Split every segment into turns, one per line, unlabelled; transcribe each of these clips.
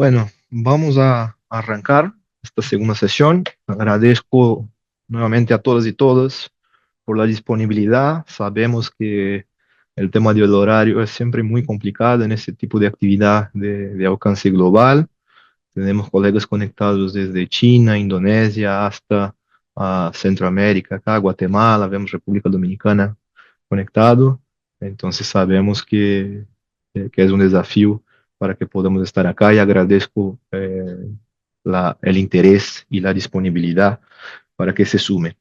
Bueno, vamos a arrancar esta segunda sesión. Agradezco nuevamente a todas y todas por la disponibilidad. Sabemos que el tema del horario es siempre muy complicado en este tipo de actividad de alcance global. Tenemos colegas conectados desde China, Indonesia, hasta Centroamérica, acá, Guatemala, vemos República Dominicana conectado. Entonces sabemos que es un desafío para que podamos estar acá y agradezco el interés y la disponibilidad para que se sume.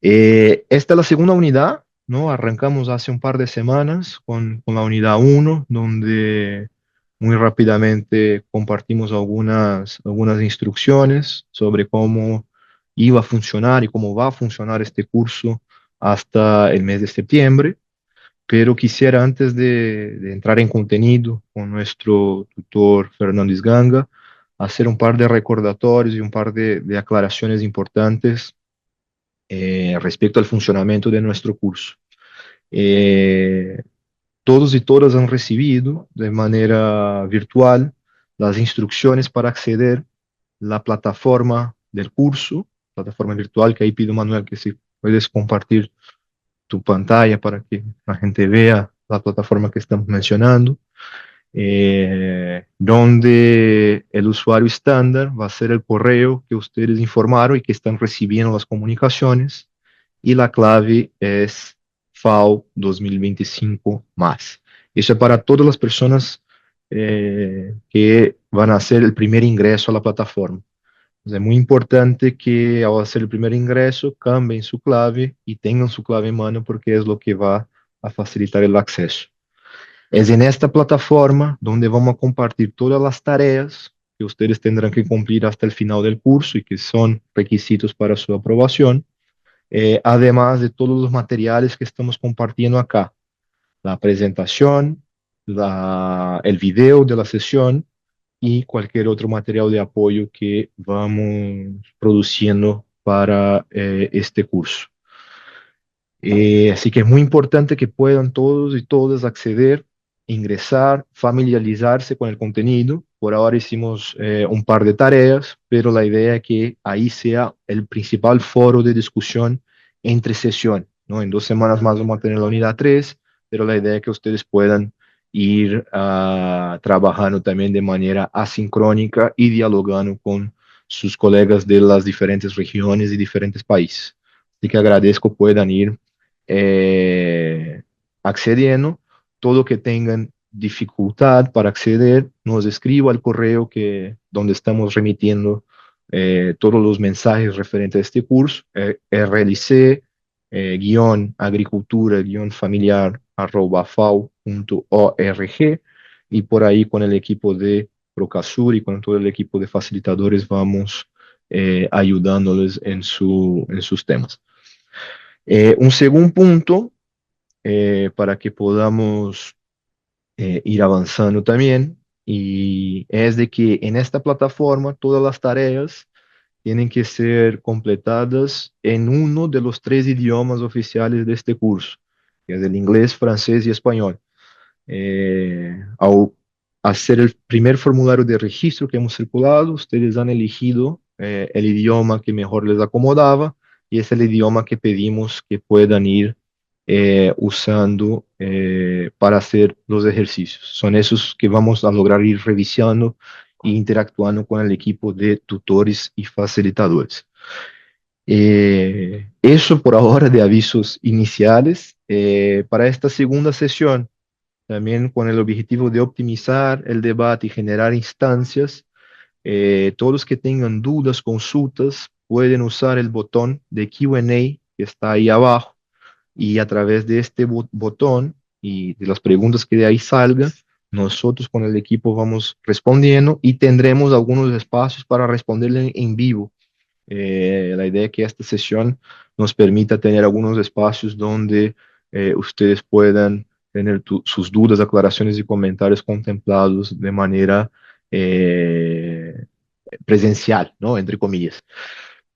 Esta es la segunda unidad, ¿no? Arrancamos hace un par de semanas con la unidad uno, donde muy rápidamente compartimos algunas instrucciones sobre cómo iba a funcionar y cómo va a funcionar este curso hasta el mes de septiembre. Pero quisiera, antes de entrar en contenido con nuestro tutor Fernández Ganga, hacer un par de recordatorios y un par de aclaraciones importantes respecto al funcionamiento de nuestro curso. Eh, Todos y todas han recibido de manera virtual las instrucciones para acceder a la plataforma del curso, plataforma virtual, que ahí pido, Manuel, que si puedes compartir tu pantalla para que la gente vea la plataforma que estamos mencionando, donde el usuario estándar va a ser el correo que ustedes informaron y que están recibiendo las comunicaciones, y la clave es FAO 2025 más. Eso es para todas las personas que van a hacer el primer ingreso a la plataforma. Es muy importante que al hacer el primer ingreso cambien su clave y tengan su clave en mano, porque es lo que va a facilitar el acceso. Es en esta plataforma donde vamos a compartir todas las tareas que ustedes tendrán que cumplir hasta el final del curso y que son requisitos para su aprobación, además de todos los materiales que estamos compartiendo acá: la presentación, el video de la sesión y cualquier otro material de apoyo que vamos produciendo para este curso. Así que es muy importante que puedan todos y todas acceder, ingresar, familiarizarse con el contenido. Por ahora hicimos un par de tareas, pero la idea es que ahí sea el principal foro de discusión entre sesión, ¿no? En 2 semanas más vamos a tener la unidad 3, pero la idea es que ustedes puedan ir trabajando también de manera asincrónica y dialogando con sus colegas de las diferentes regiones y diferentes países. Así que agradezco puedan ir eh, accediendo. Todo que tengan dificultad para acceder, nos escriba al correo donde estamos remitiendo todos los mensajes referentes a este curso, rlc agricultura familiar @fao.org, y por ahí con el equipo de Procasur y con todo el equipo de facilitadores vamos ayudándoles en sus temas. Un segundo punto, para que podamos ir avanzando también, y es de que en esta plataforma todas las tareas tienen que ser completadas en uno de los 3 idiomas oficiales de este curso, que es el inglés, francés y español. Al hacer el primer formulario de registro que hemos circulado, ustedes han elegido el idioma que mejor les acomodaba, y es el idioma que pedimos que puedan ir usando para hacer los ejercicios. Son esos que vamos a lograr ir revisando e interactuando con el equipo de tutores y facilitadores. Eso por ahora de avisos iniciales. Para esta segunda sesión, también con el objetivo de optimizar el debate y generar instancias, todos los que tengan dudas, consultas, pueden usar el botón de Q&A que está ahí abajo, y a través de este botón y de las preguntas que de ahí salgan, nosotros con el equipo vamos respondiendo y tendremos algunos espacios para responderle en vivo. La idea es que esta sesión nos permita tener algunos espacios donde ustedes puedan tener sus dudas, aclaraciones y comentarios contemplados de manera presencial, ¿no? Entre comillas.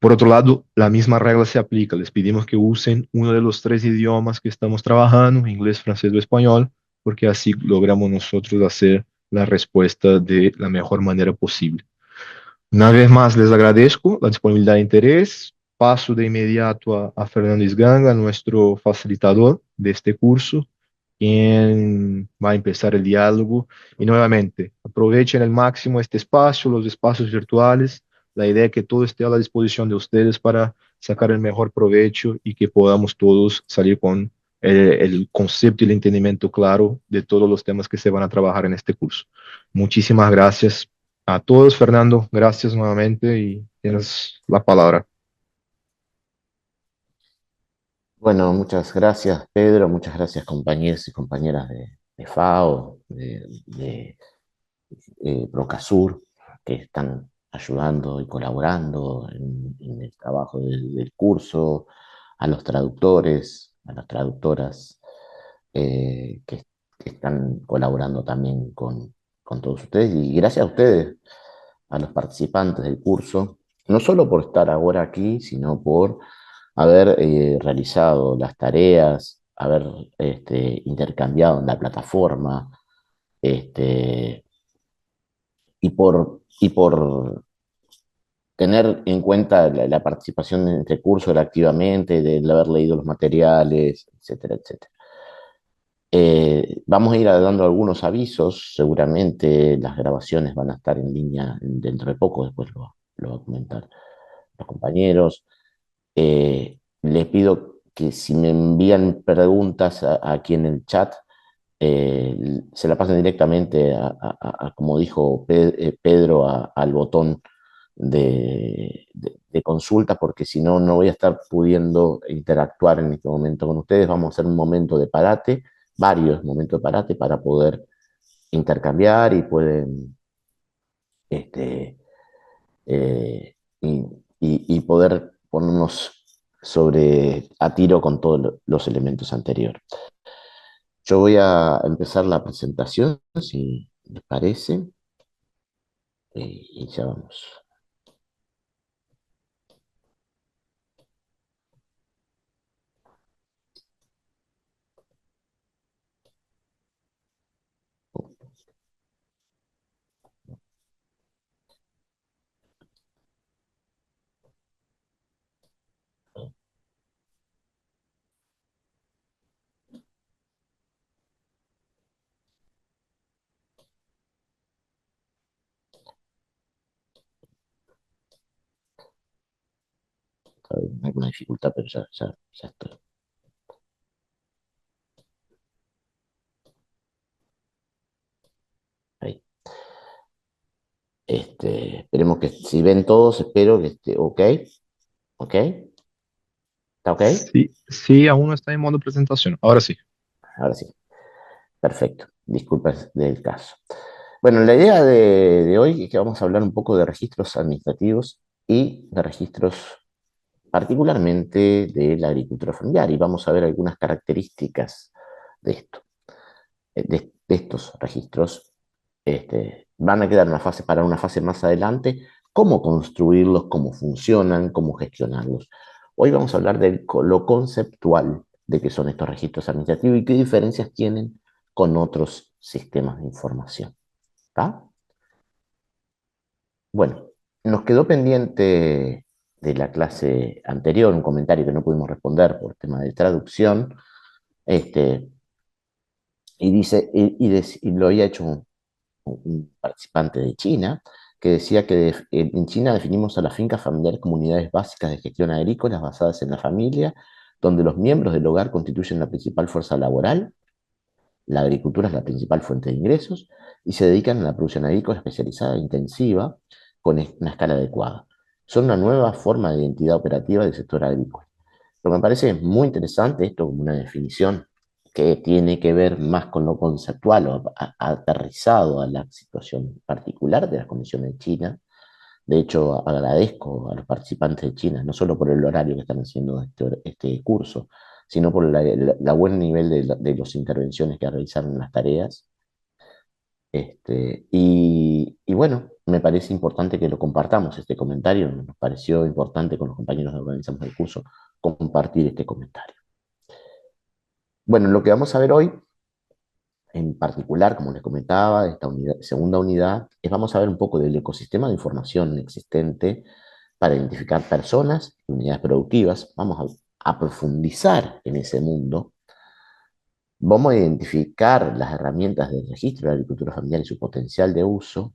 Por otro lado, la misma regla se aplica. Les pedimos que usen uno de los 3 idiomas que estamos trabajando: inglés, francés o español, porque así logramos nosotros hacer la respuesta de la mejor manera posible. Una vez más les agradezco la disponibilidad e interés. Paso de inmediato a Fernando Isganga, nuestro facilitador de este curso, quien va a empezar el diálogo. Y nuevamente, aprovechen al máximo este espacio, los espacios virtuales. La idea es que todo esté a la disposición de ustedes para sacar el mejor provecho y que podamos todos salir con el concepto y el entendimiento claro de todos los temas que se van a trabajar en este curso. Muchísimas gracias a todos, Fernando. Gracias nuevamente y tienes la palabra.
Bueno, muchas gracias, Pedro. Muchas gracias, compañeros y compañeras de FAO, Procasur, que están ayudando y colaborando en el trabajo del curso, a los traductores, a las traductoras, que están colaborando también con todos ustedes. Y gracias a ustedes, a los participantes del curso, no solo por estar ahora aquí, sino por haber realizado las tareas, haber intercambiado en la plataforma, este, y por tener en cuenta la participación en este curso, el activamente, del haber leído los materiales, etcétera, etcétera. Vamos a ir dando algunos avisos, seguramente las grabaciones van a estar en línea dentro de poco, después lo va a comentar los compañeros. Les pido que si me envían preguntas aquí en el chat, se la pasen directamente como dijo Pedro, al botón de consulta, porque si no, no voy a estar pudiendo interactuar en este momento con ustedes. Vamos a hacer un momento de parate, varios momentos de parate para poder intercambiar y pueden este, y poder ponernos a tiro con todos los elementos anteriores. Yo voy a empezar la presentación, si les parece, y ya vamos. Hay alguna dificultad, pero ya estoy ahí. Esperemos que si ven todos, espero que esté ok. ¿Ok? ¿Está ok?
Sí, sí, aún no está en modo presentación. Ahora sí.
Ahora sí. Perfecto. Disculpas del caso. Bueno, la idea de hoy es que vamos a hablar un poco de registros administrativos y de registros particularmente de la agricultura familiar, y vamos a ver algunas características de esto, de estos registros. Van a quedar para una fase más adelante, cómo construirlos, cómo funcionan, cómo gestionarlos. Hoy vamos a hablar de lo conceptual de qué son estos registros administrativos y qué diferencias tienen con otros sistemas de información. ¿Está? Bueno, nos quedó pendiente de la clase anterior un comentario que no pudimos responder por tema de traducción, este, y dice, y lo había hecho un participante de China, que decía que en China definimos a las fincas familiares como unidades básicas de gestión agrícola basadas en la familia, donde los miembros del hogar constituyen la principal fuerza laboral, la agricultura es la principal fuente de ingresos, y se dedican a la producción agrícola especializada e intensiva con una escala adecuada. Son una nueva forma de identidad operativa del sector agrícola. Lo que me parece muy interesante esto como una definición que tiene que ver más con lo conceptual o aterrizado a la situación particular de las condiciones de China. De hecho, agradezco a los participantes de China, no solo por el horario que están haciendo este curso, sino por la buen nivel de las intervenciones que realizaron en las tareas. Y bueno, me parece importante que lo compartamos, este comentario. Nos pareció importante con los compañeros que organizamos el curso compartir este comentario. Bueno, lo que vamos a ver hoy en particular, como les comentaba, esta segunda unidad, vamos a ver un poco del ecosistema de información existente para identificar personas y unidades productivas. Vamos a profundizar en ese mundo. Vamos a identificar las herramientas del registro de la agricultura familiar y su potencial de uso.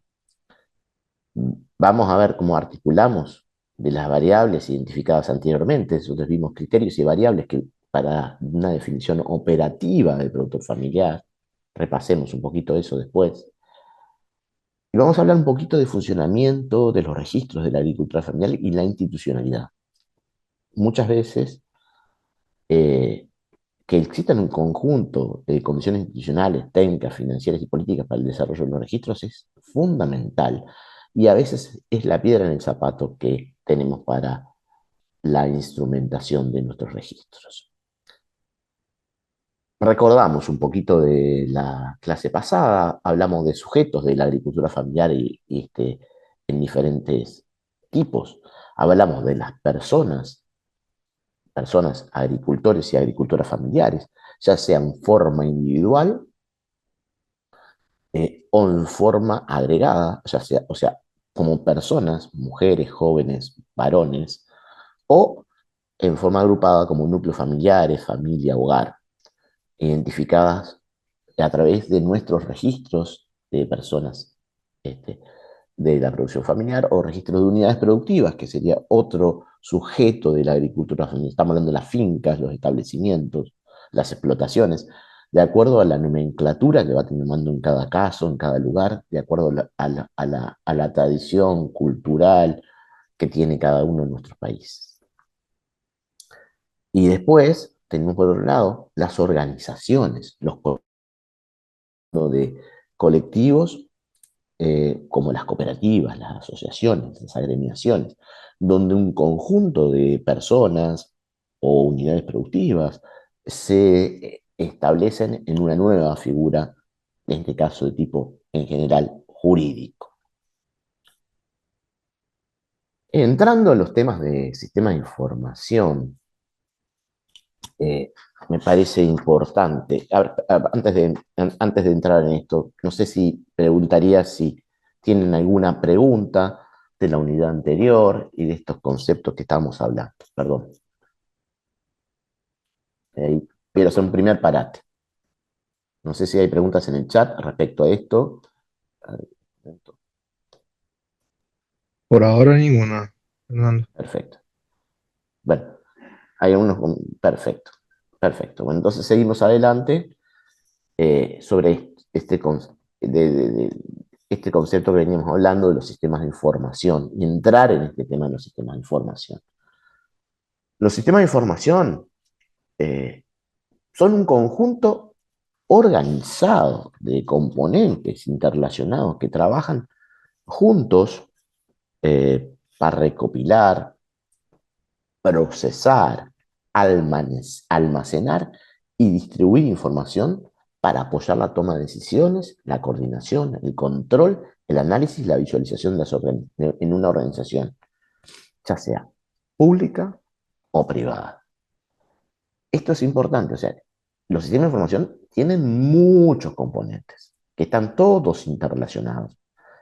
Vamos a ver cómo articulamos de las variables identificadas anteriormente. Nosotros vimos criterios y variables que para una definición operativa del productor familiar. Repasemos un poquito eso después. Y vamos a hablar un poquito de funcionamiento de los registros de la agricultura familiar y la institucionalidad. Muchas veces eh, que existan un conjunto de condiciones institucionales, técnicas, financieras y políticas para el desarrollo de los registros es fundamental. Y a veces es la piedra en el zapato que tenemos para la instrumentación de nuestros registros. Recordamos un poquito de la clase pasada, hablamos de sujetos de la agricultura familiar en diferentes tipos. Hablamos de las personas agricultores y agricultoras familiares, ya sea en forma individual o en forma agregada, o sea, como personas, mujeres, jóvenes, varones, o en forma agrupada como núcleos familiares, familia, hogar, identificadas a través de nuestros registros de personas este, de la producción familiar o registros de unidades productivas, que sería otro sujeto de la agricultura familiar. Estamos hablando de las fincas, los establecimientos, las explotaciones, de acuerdo a la nomenclatura que va tomando en cada caso, en cada lugar, de acuerdo a la tradición cultural que tiene cada uno de nuestros países. Y después tenemos por otro lado las organizaciones, los de colectivos como las cooperativas, las asociaciones, las agremiaciones, donde un conjunto de personas o unidades productivas se establecen en una nueva figura, en este caso de tipo en general jurídico. Entrando en los temas de sistema de información, eh, me parece importante. Antes de entrar en esto, no sé si preguntaría si tienen alguna pregunta de la unidad anterior y de estos conceptos que estamos hablando. Perdón. Quiero hacer un primer parate. No sé si hay preguntas en el chat respecto a esto.
Por ahora ninguna, Fernando.
Perfecto. Bueno, hay unos. Perfecto. Perfecto. Bueno, entonces seguimos adelante. Sobre este concepto que veníamos hablando de los sistemas de información y entrar en este tema de los sistemas de información. Los sistemas de información eh, son un conjunto organizado de componentes interrelacionados que trabajan juntos para recopilar, procesar, almacenar y distribuir información para apoyar la toma de decisiones, la coordinación, el control, el análisis y la visualización en una organización, ya sea pública o privada. Esto es importante, o sea, los sistemas de información tienen muchos componentes que están todos interrelacionados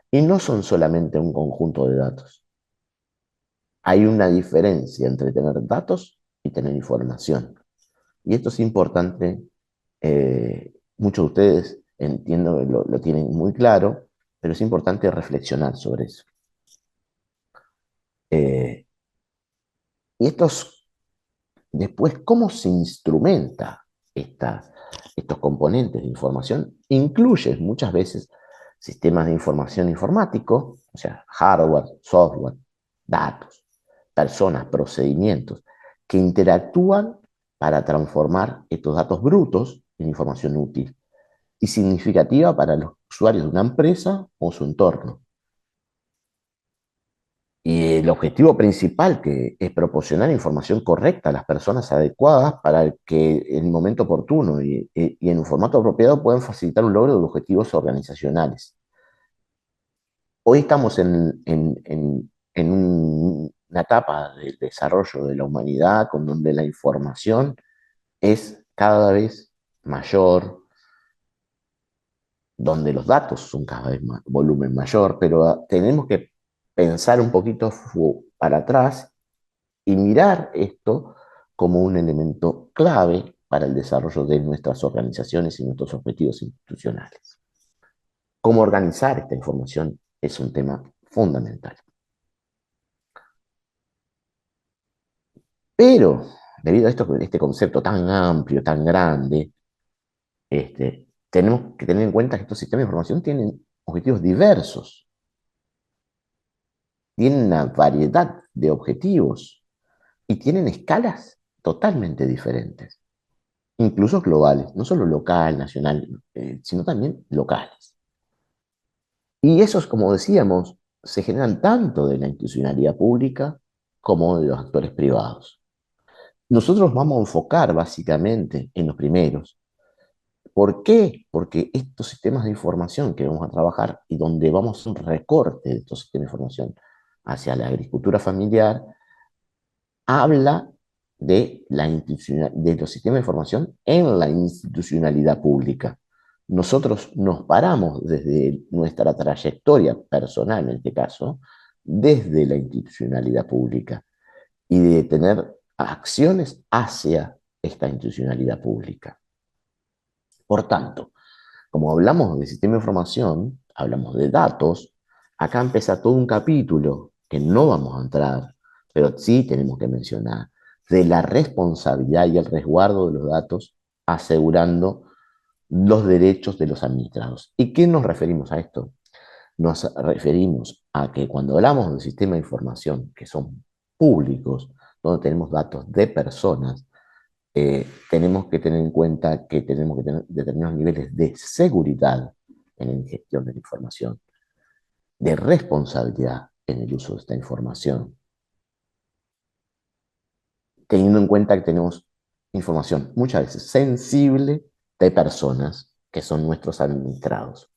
y no son solamente un conjunto de datos. Hay una diferencia entre tener datos y tener información. Y esto es importante, muchos de ustedes entiendo que lo tienen muy claro, pero es importante reflexionar sobre eso. Eh, y después, ¿cómo se instrumenta estos componentes de información? Incluye muchas veces sistemas de información informático, o sea, hardware, software, datos, personas, procedimientos, que interactúan para transformar estos datos brutos en información útil y significativa para los usuarios de una empresa o su entorno. Y el objetivo principal que es proporcionar información correcta a las personas adecuadas para que en el momento oportuno y en un formato apropiado puedan facilitar un logro de objetivos organizacionales. Hoy estamos en una etapa del desarrollo de la humanidad con donde la información es cada vez mayor, donde los datos son cada vez más volumen mayor, pero tenemos que pensar un poquito para atrás y mirar esto como un elemento clave para el desarrollo de nuestras organizaciones y nuestros objetivos institucionales. Cómo organizar esta información es un tema fundamental. Pero, debido a este concepto tan amplio, tan grande, tenemos que tener en cuenta que estos sistemas de información tienen objetivos diversos, tienen una variedad de objetivos y tienen escalas totalmente diferentes, incluso globales, no solo local, nacional, sino también locales. Y esos, como decíamos, se generan tanto de la institucionalidad pública como de los actores privados. Nosotros vamos a enfocar básicamente en los primeros. ¿Por qué? Porque estos sistemas de información que vamos a trabajar y donde vamos a hacer un recorte de estos sistemas de información hacia la agricultura familiar, habla de, de los sistemas de información en la institucionalidad pública. Nosotros nos paramos desde nuestra trayectoria personal, en este caso, desde la institucionalidad pública y de tener acciones hacia esta institucionalidad pública. Por tanto, como hablamos de sistema de información, hablamos de datos, acá empieza todo un capítulo que no vamos a entrar, pero sí tenemos que mencionar, de la responsabilidad y el resguardo de los datos, asegurando los derechos de los administrados. ¿Y qué nos referimos a esto? Nos referimos a que cuando hablamos de sistema de información que son públicos, donde tenemos datos de personas, tenemos que tener en cuenta que tenemos que tener determinados niveles de seguridad en la gestión de la información, de responsabilidad en el uso de esta información, teniendo en cuenta que tenemos información muchas veces sensible de personas que son nuestros administrados.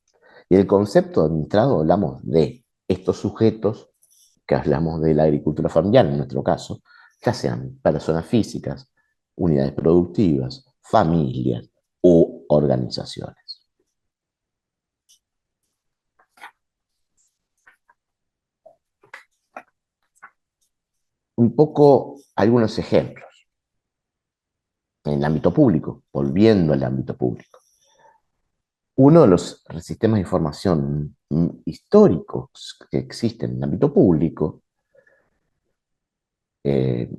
Y el concepto de administrado hablamos de estos sujetos que hablamos de la agricultura familiar, en nuestro caso, ya sean personas físicas, unidades productivas, familias u organizaciones. Un poco algunos ejemplos en el ámbito público, volviendo al ámbito público. Uno de los sistemas de información históricos que existen en el ámbito público eh,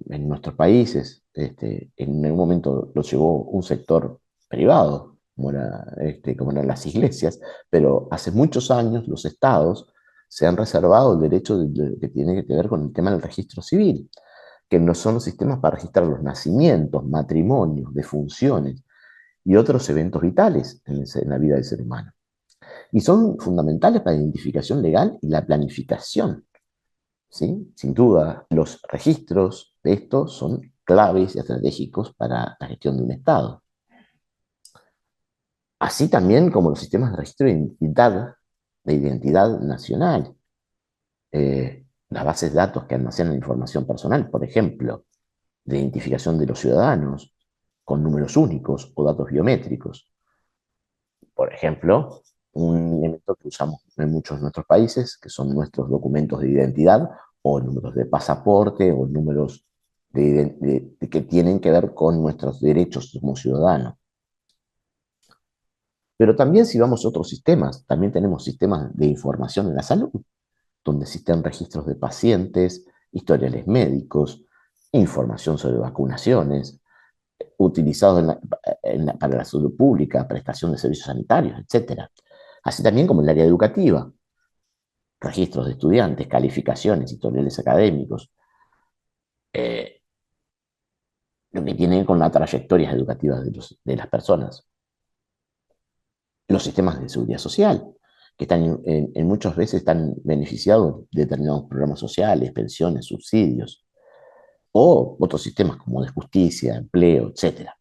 en nuestros países, en algún momento lo llevó un sector privado, como eran las iglesias, pero hace muchos años los estados se han reservado el derecho que tiene que ver con el tema del registro civil, que no son los sistemas para registrar los nacimientos, matrimonios, defunciones y otros eventos vitales en la vida del ser humano. Y son fundamentales para la identificación legal y la planificación. ¿Sí? Sin duda, los registros de estos son claves y estratégicos para la gestión de un Estado. Así también como los sistemas de registro de identidad nacional, las bases de datos que almacenan información personal, por ejemplo, de identificación de los ciudadanos con números únicos o datos biométricos. Por ejemplo, un elemento que usamos en muchos de nuestros países, que son nuestros documentos de identidad o números de pasaporte o números que tienen que ver con nuestros derechos como ciudadanos. Pero también si vamos a otros sistemas, también tenemos sistemas de información en la salud, donde existen registros de pacientes, historiales médicos, información sobre vacunaciones, utilizados para la salud pública, prestación de servicios sanitarios, etc. Así también como en el área educativa, registros de estudiantes, calificaciones, historiales académicos, eh, lo que tiene con las trayectorias educativas de las personas. Los sistemas de seguridad social, que están en muchas veces están beneficiados de determinados programas sociales, pensiones, subsidios, o otros sistemas como de justicia, empleo, etcétera.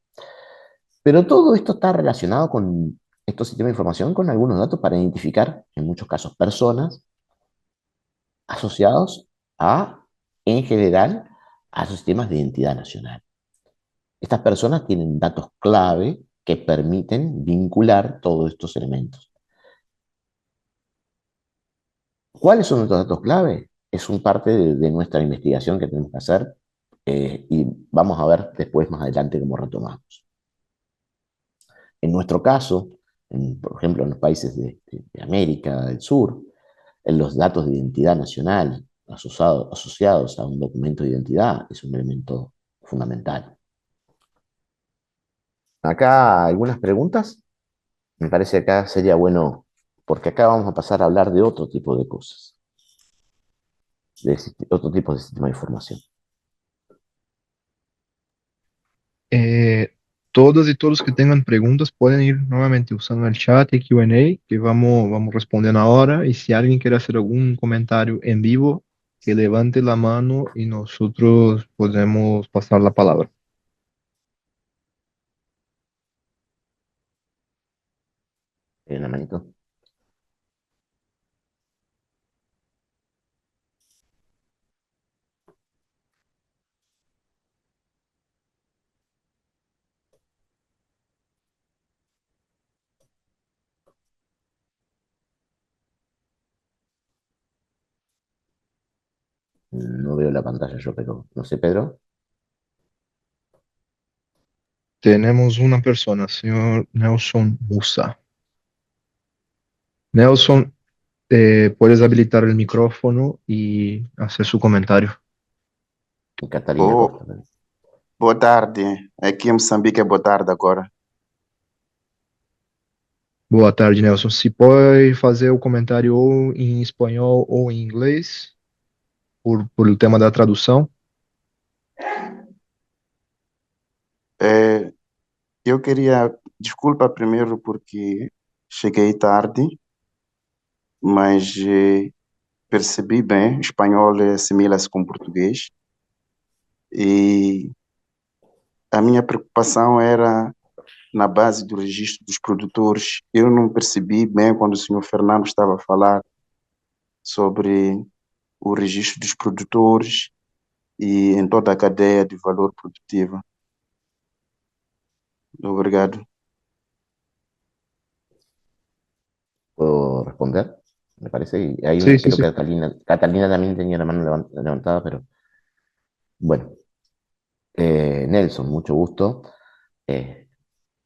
Pero todo esto está relacionado con estos sistemas de información con algunos datos para identificar, en muchos casos, personas asociados en general, a los sistemas de identidad nacional. Estas personas tienen datos clave que permiten vincular todos estos elementos. ¿Cuáles son nuestros datos clave? Es un parte de nuestra investigación que tenemos que hacer y vamos a ver después, más adelante, cómo retomamos. En nuestro caso, por ejemplo, en los países de América del Sur, en los datos de identidad nacional asociados a un documento de identidad es un elemento fundamental. Acá algunas preguntas. Me parece que acá sería bueno, porque acá vamos a pasar a hablar de otro tipo de cosas, otro tipo de sistema de información.
Eh, Todas y todos que tengan preguntas pueden ir nuevamente usando el chat y Q&A que vamos respondiendo ahora. Y si alguien quiere hacer algún comentario en vivo, que levante la mano y nosotros podemos pasar la palabra.
¿En la manito? No veo la pantalla yo, pero no sé, Pedro.
Tenemos una persona, señor Nelson Musa. Nelson, puedes habilitar el micrófono y hacer su comentario.
Y Catalina
Bo-
Costa también.
Boa tarde. Aqui em Moçambique é boa tarde agora.
Boa tarde, Nelson. Se pode fazer o comentário ou em espanhol ou em inglês, por o tema da tradução.
É, eu queria, desculpa primeiro porque cheguei tarde, mas percebi bem, espanhol assimila-se com português e a minha preocupação era na base do registro dos produtores. Eu não percebi bem quando o senhor Fernando estava a falar sobre o registro dos produtores e em toda a cadeia de valor produtiva. Obrigado.
¿Puedo responder? Me parece. Y hay
Sim, sim,
creo que
sim.
Catalina también tenía la mano levantada, pero bueno. Nelson, mucho gusto. Eh,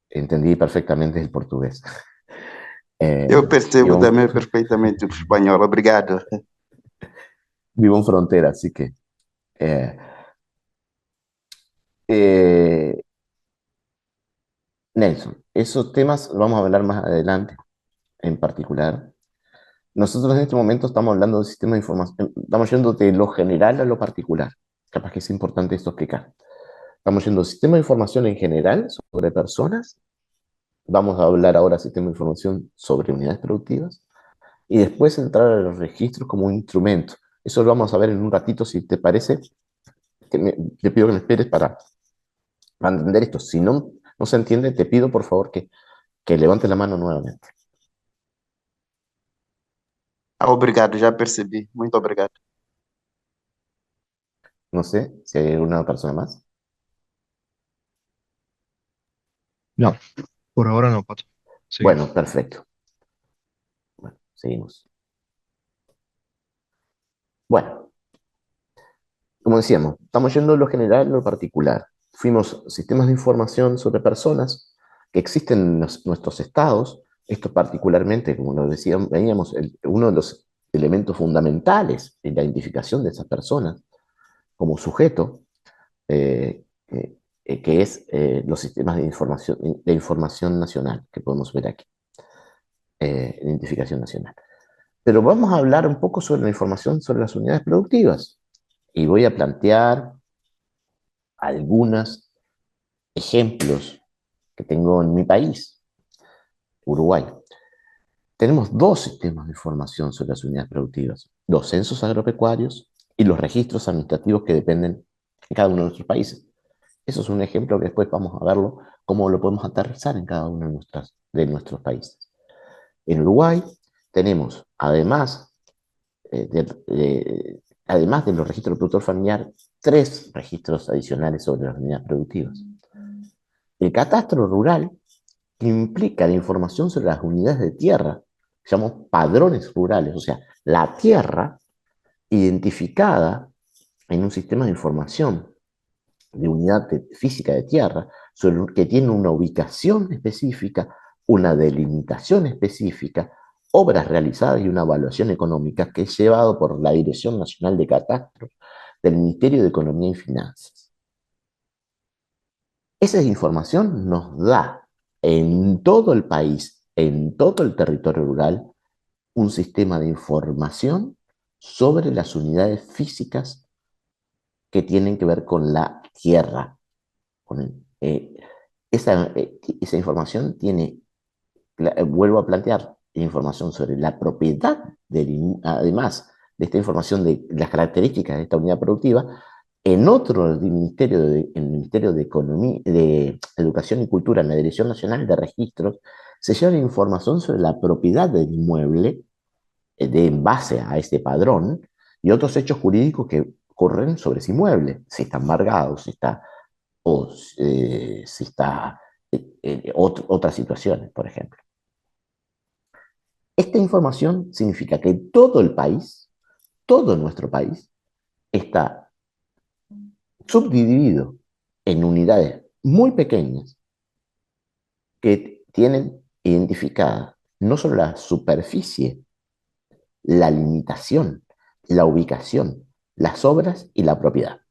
Entendí perfectamente el portugués.
Eu percebo
Vivo,
também perfeitamente o espanhol. Obrigado.
vivo en frontera, así que... eh, eh, Nelson, esos temas los vamos a hablar más adelante, en particular. Nosotros en este momento estamos hablando del sistema de información, estamos yendo de lo general a lo particular. Capaz que es importante esto explicar. Estamos yendo del sistema de información en general sobre personas. Vamos a hablar ahora del sistema de información sobre unidades productivas. Y después entrar a los registros como un instrumento. Eso lo vamos a ver en un ratito, si te parece. Te pido que me esperes para entender esto. Si no se entiende, te pido por favor que levante la mano nuevamente.
Ah, obrigado, já percebi. Muito obrigado.
No sé si hay alguna persona más.
Não, por ahora não, Pato. Seguimos.
Bueno, perfecto. Bueno, seguimos. Bueno, como decíamos, estamos yendo de lo general a lo particular. Fuimos sistemas de información sobre personas que existen en nuestros estados. Esto particularmente, como lo decíamos, veíamos, uno de los elementos fundamentales en la identificación de esas personas como sujeto, que es los sistemas de información nacional, que podemos ver aquí, identificación nacional. Pero vamos a hablar un poco sobre la información sobre las unidades productivas y voy a plantear algunos ejemplos que tengo en mi país, Uruguay. Tenemos dos sistemas de información sobre las unidades productivas, los censos agropecuarios y los registros administrativos que dependen en cada uno de nuestros países. Eso es un ejemplo que después vamos a verlo, cómo lo podemos aterrizar en cada uno de nuestros países. En Uruguay tenemos, además de los registros de productor familiar, tres registros adicionales sobre las unidades productivas. El catastro rural, que implica la información sobre las unidades de tierra que llamamos padrones rurales, o sea, la tierra identificada en un sistema de información de unidad física de tierra, que tiene una ubicación específica, una delimitación específica, obras realizadas y una evaluación económica que es llevado por la Dirección Nacional de Catastros del Ministerio de Economía y Finanzas. Esa información nos da en todo el país, en todo el territorio rural, un sistema de información sobre las unidades físicas que tienen que ver con la tierra. Esa información tiene, vuelvo a plantear, información sobre la propiedad, además de esta información de las características de esta unidad productiva, en otro ministerio, en el Ministerio de Economía, de Educación y Cultura, en la Dirección Nacional de Registros, se lleva la información sobre la propiedad del inmueble en base a este padrón y otros hechos jurídicos que ocurren sobre ese inmueble, si está embargado, si está otras situaciones, por ejemplo. Esta información significa que todo el país, todo nuestro país, está subdividido en unidades muy pequeñas que tienen identificada no solo la superficie, la limitación, la ubicación, las obras y la propiedad.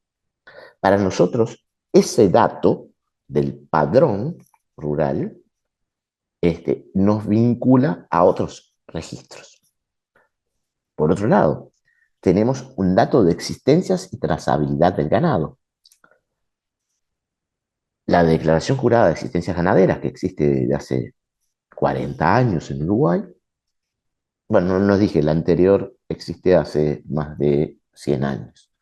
Para nosotros, ese dato del padrón rural nos vincula a otros registros. Por otro lado, tenemos un dato de existencias y trazabilidad del ganado. La declaración jurada de existencias ganaderas, que existe desde hace 40 años en Uruguay, bueno, no dije, la anterior existe hace más de 100 años.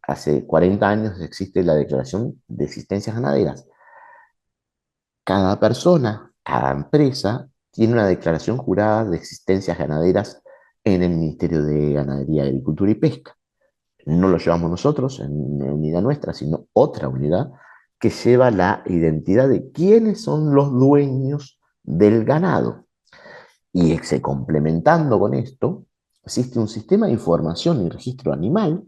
Hace 40 años existe la declaración de existencias ganaderas. Cada persona, cada empresa, tiene una declaración jurada de existencias ganaderas en el Ministerio de Ganadería, Agricultura y Pesca. No lo llevamos nosotros en una unidad nuestra, sino otra unidad que lleva la identidad de quiénes son los dueños del ganado. Y complementando con esto, existe un sistema de información y registro animal,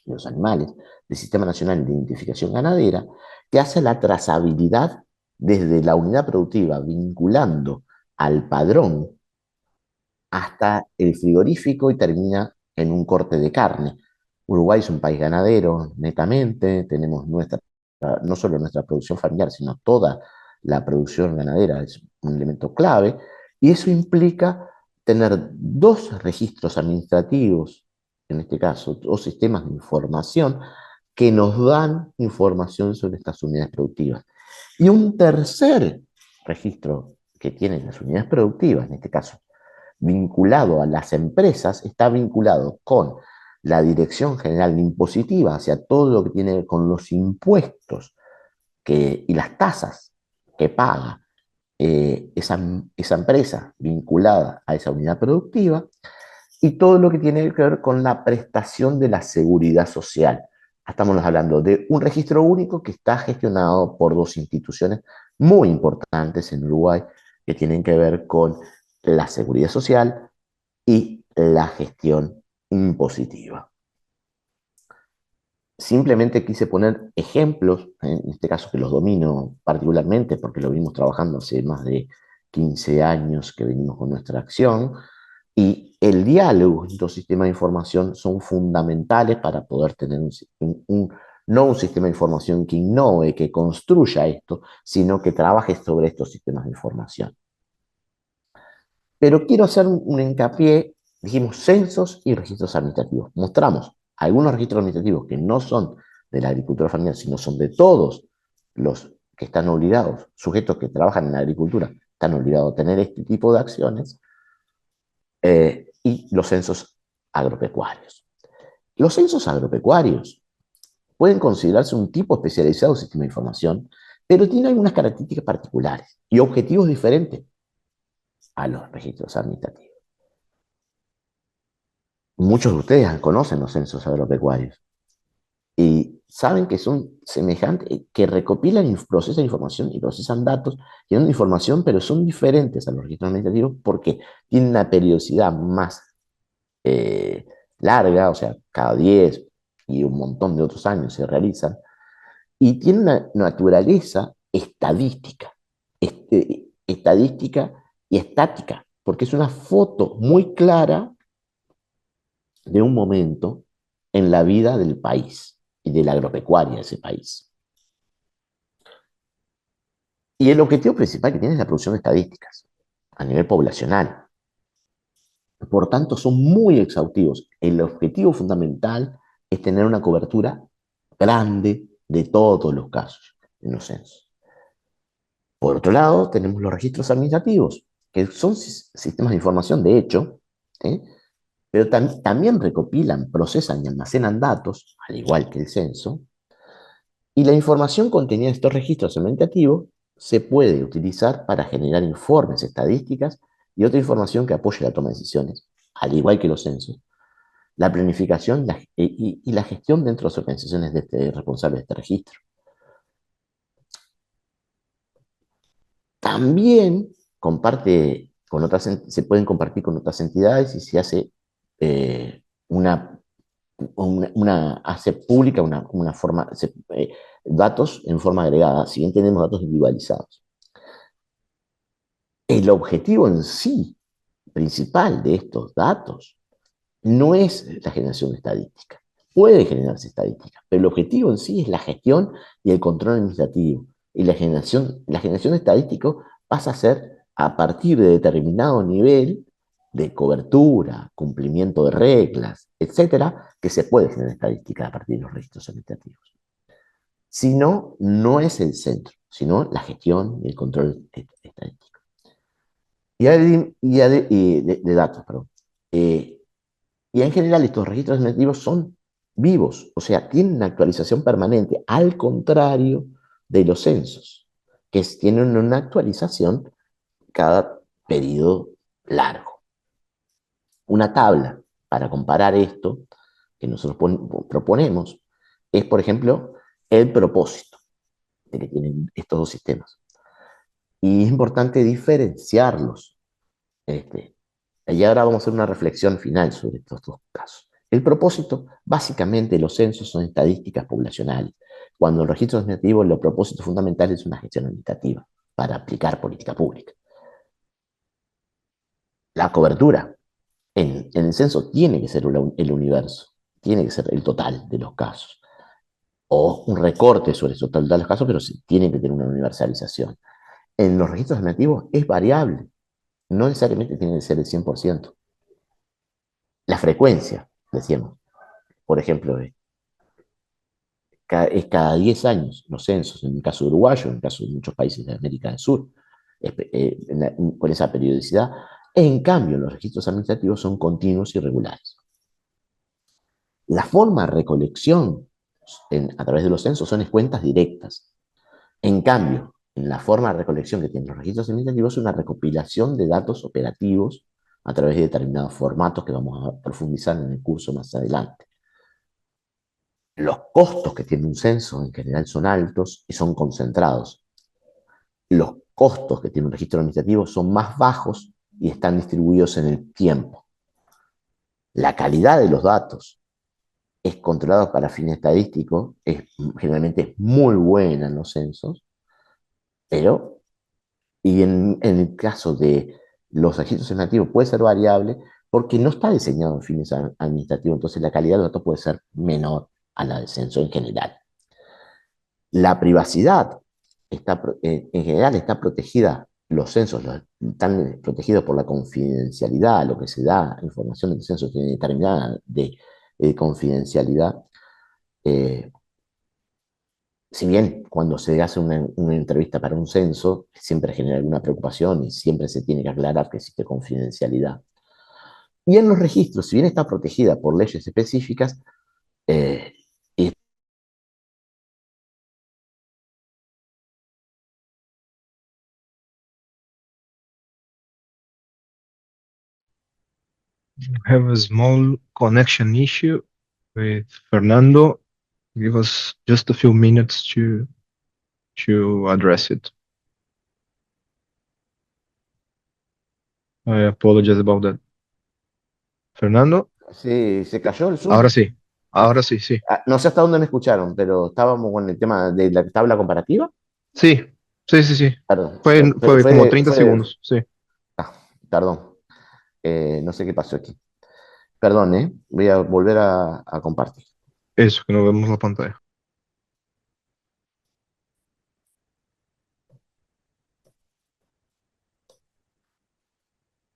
de los animales, del Sistema Nacional de Identificación Ganadera, que hace la trazabilidad desde la unidad productiva, vinculando al padrón hasta el frigorífico y termina en un corte de carne. Uruguay es un país ganadero, netamente, tenemos no solo nuestra producción familiar, sino toda la producción ganadera es un elemento clave, y eso implica tener dos registros administrativos, en este caso, dos sistemas de información que nos dan información sobre estas unidades productivas. Y un tercer registro que tienen las unidades productivas, en este caso vinculado a las empresas, está vinculado con la Dirección General Impositiva, hacia todo lo que tiene con los impuestos y las tasas que paga esa empresa vinculada a esa unidad productiva, y todo lo que tiene que ver con la prestación de la seguridad social. Estamos hablando de un registro único que está gestionado por dos instituciones muy importantes en Uruguay que tienen que ver con la seguridad social y la gestión impositiva. Simplemente quise poner ejemplos, en este caso que los domino particularmente porque lo venimos trabajando hace más de 15 años que venimos con nuestra acción, y el diálogo y los sistemas de información son fundamentales para poder tener no un sistema de información que innove, que construya esto, sino que trabaje sobre estos sistemas de información. Pero quiero hacer un hincapié, dijimos censos y registros administrativos. Mostramos algunos registros administrativos que no son de la agricultura familiar, sino son de todos los que están obligados, sujetos que trabajan en la agricultura, están obligados a tener este tipo de acciones, y los censos agropecuarios. Los censos agropecuarios pueden considerarse un tipo especializado de sistema de información, pero tiene algunas características particulares y objetivos diferentes a los registros administrativos. Muchos de ustedes conocen los censos agropecuarios y saben que son semejantes, que recopilan, procesan información y procesan datos, tienen información, pero son diferentes a los registros administrativos porque tienen una periodicidad más eh, larga, o sea, cada 10 y un montón de otros años se realizan, y tienen una naturaleza estadística, estadística y estática, porque es una foto muy clara de un momento en la vida del país y de la agropecuaria de ese país. Y el objetivo principal que tiene es la producción de estadísticas a nivel poblacional. Por tanto, son muy exhaustivos. El objetivo fundamental es tener una cobertura grande de todos los casos en los censos. Por otro lado, tenemos los registros administrativos, que son sistemas de información, de hecho, ¿eh? Pero también recopilan, procesan y almacenan datos, al igual que el censo, y la información contenida en estos registros administrativos se puede utilizar para generar informes, estadísticas y otra información que apoye la toma de decisiones, al igual que los censos, la planificación y la gestión dentro de las organizaciones responsables de este registro. También se pueden compartir con otras entidades y se hace una hace pública una forma, datos en forma agregada, si bien tenemos datos individualizados. El objetivo en sí, principal de estos datos, no es la generación de estadística. Puede generarse estadística, pero el objetivo en sí es la gestión y el control administrativo. Y la generación de estadístico pasa a ser a partir de determinado nivel de cobertura, cumplimiento de reglas, etcétera, que se puede generar estadística a partir de los registros administrativos. Si no, no es el centro, sino la gestión y el control estadístico. De datos, perdón. Y en general estos registros administrativos son vivos, o sea, tienen una actualización permanente, al contrario de los censos, que tienen una actualización cada periodo largo. Una tabla para comparar esto que nosotros proponemos es, por ejemplo, el propósito de que tienen estos dos sistemas. Y es importante diferenciarlos. Y ahora vamos a hacer una reflexión final sobre estos dos casos. El propósito, básicamente, los censos son estadísticas poblacionales. Cuando el registro administrativo, el propósito fundamental es una gestión administrativa para aplicar política pública. La cobertura en el censo tiene que ser el universo, tiene que ser el total de los casos, o un recorte sobre el total de los casos, pero sí, tiene que tener una universalización. En los registros administrativos es variable, no necesariamente tiene que ser el 100%. La frecuencia, decíamos, por ejemplo, es cada 10 años los censos, en el caso uruguayo, en el caso de muchos países de América del Sur, con esa periodicidad. En cambio, los registros administrativos son continuos y regulares. La forma de recolección a través de los censos son cuentas directas. En cambio, en la forma de recolección que tienen los registros administrativos es una recopilación de datos operativos a través de determinados formatos que vamos a profundizar en el curso más adelante. Los costos que tiene un censo en general son altos y son concentrados. Los costos que tiene un registro administrativo son más bajos y están distribuidos en el tiempo. La calidad de los datos es controlada para fines estadísticos, generalmente es muy buena en los censos, pero en el caso de los registros administrativos puede ser variable porque no está diseñado en fines administrativos, entonces la calidad de los datos puede ser menor a la del censo en general. La privacidad en general está protegida, los censos están protegidos por la confidencialidad, lo que se da, información del censo tiene determinada de confidencialidad. Si bien cuando se hace una entrevista para un censo, siempre genera alguna preocupación y siempre se tiene que aclarar que existe confidencialidad. Y en los registros, si bien está protegida por leyes específicas, eh,
Have a small connection issue with Fernando. Give us just a few minutes to address it. I apologize about that. Fernando,
Sí, se cayó el Zoom.
ahora sí, sí.
No sé hasta dónde me escucharon, pero estábamos con el tema de la tabla comparativa.
Sí, sí, sí, sí.
Perdón,
Fue como 30 segundos, sí.
ah, perdón, no sé qué pasó aquí. Perdón, voy a volver a compartir.
Eso, que no vemos la pantalla.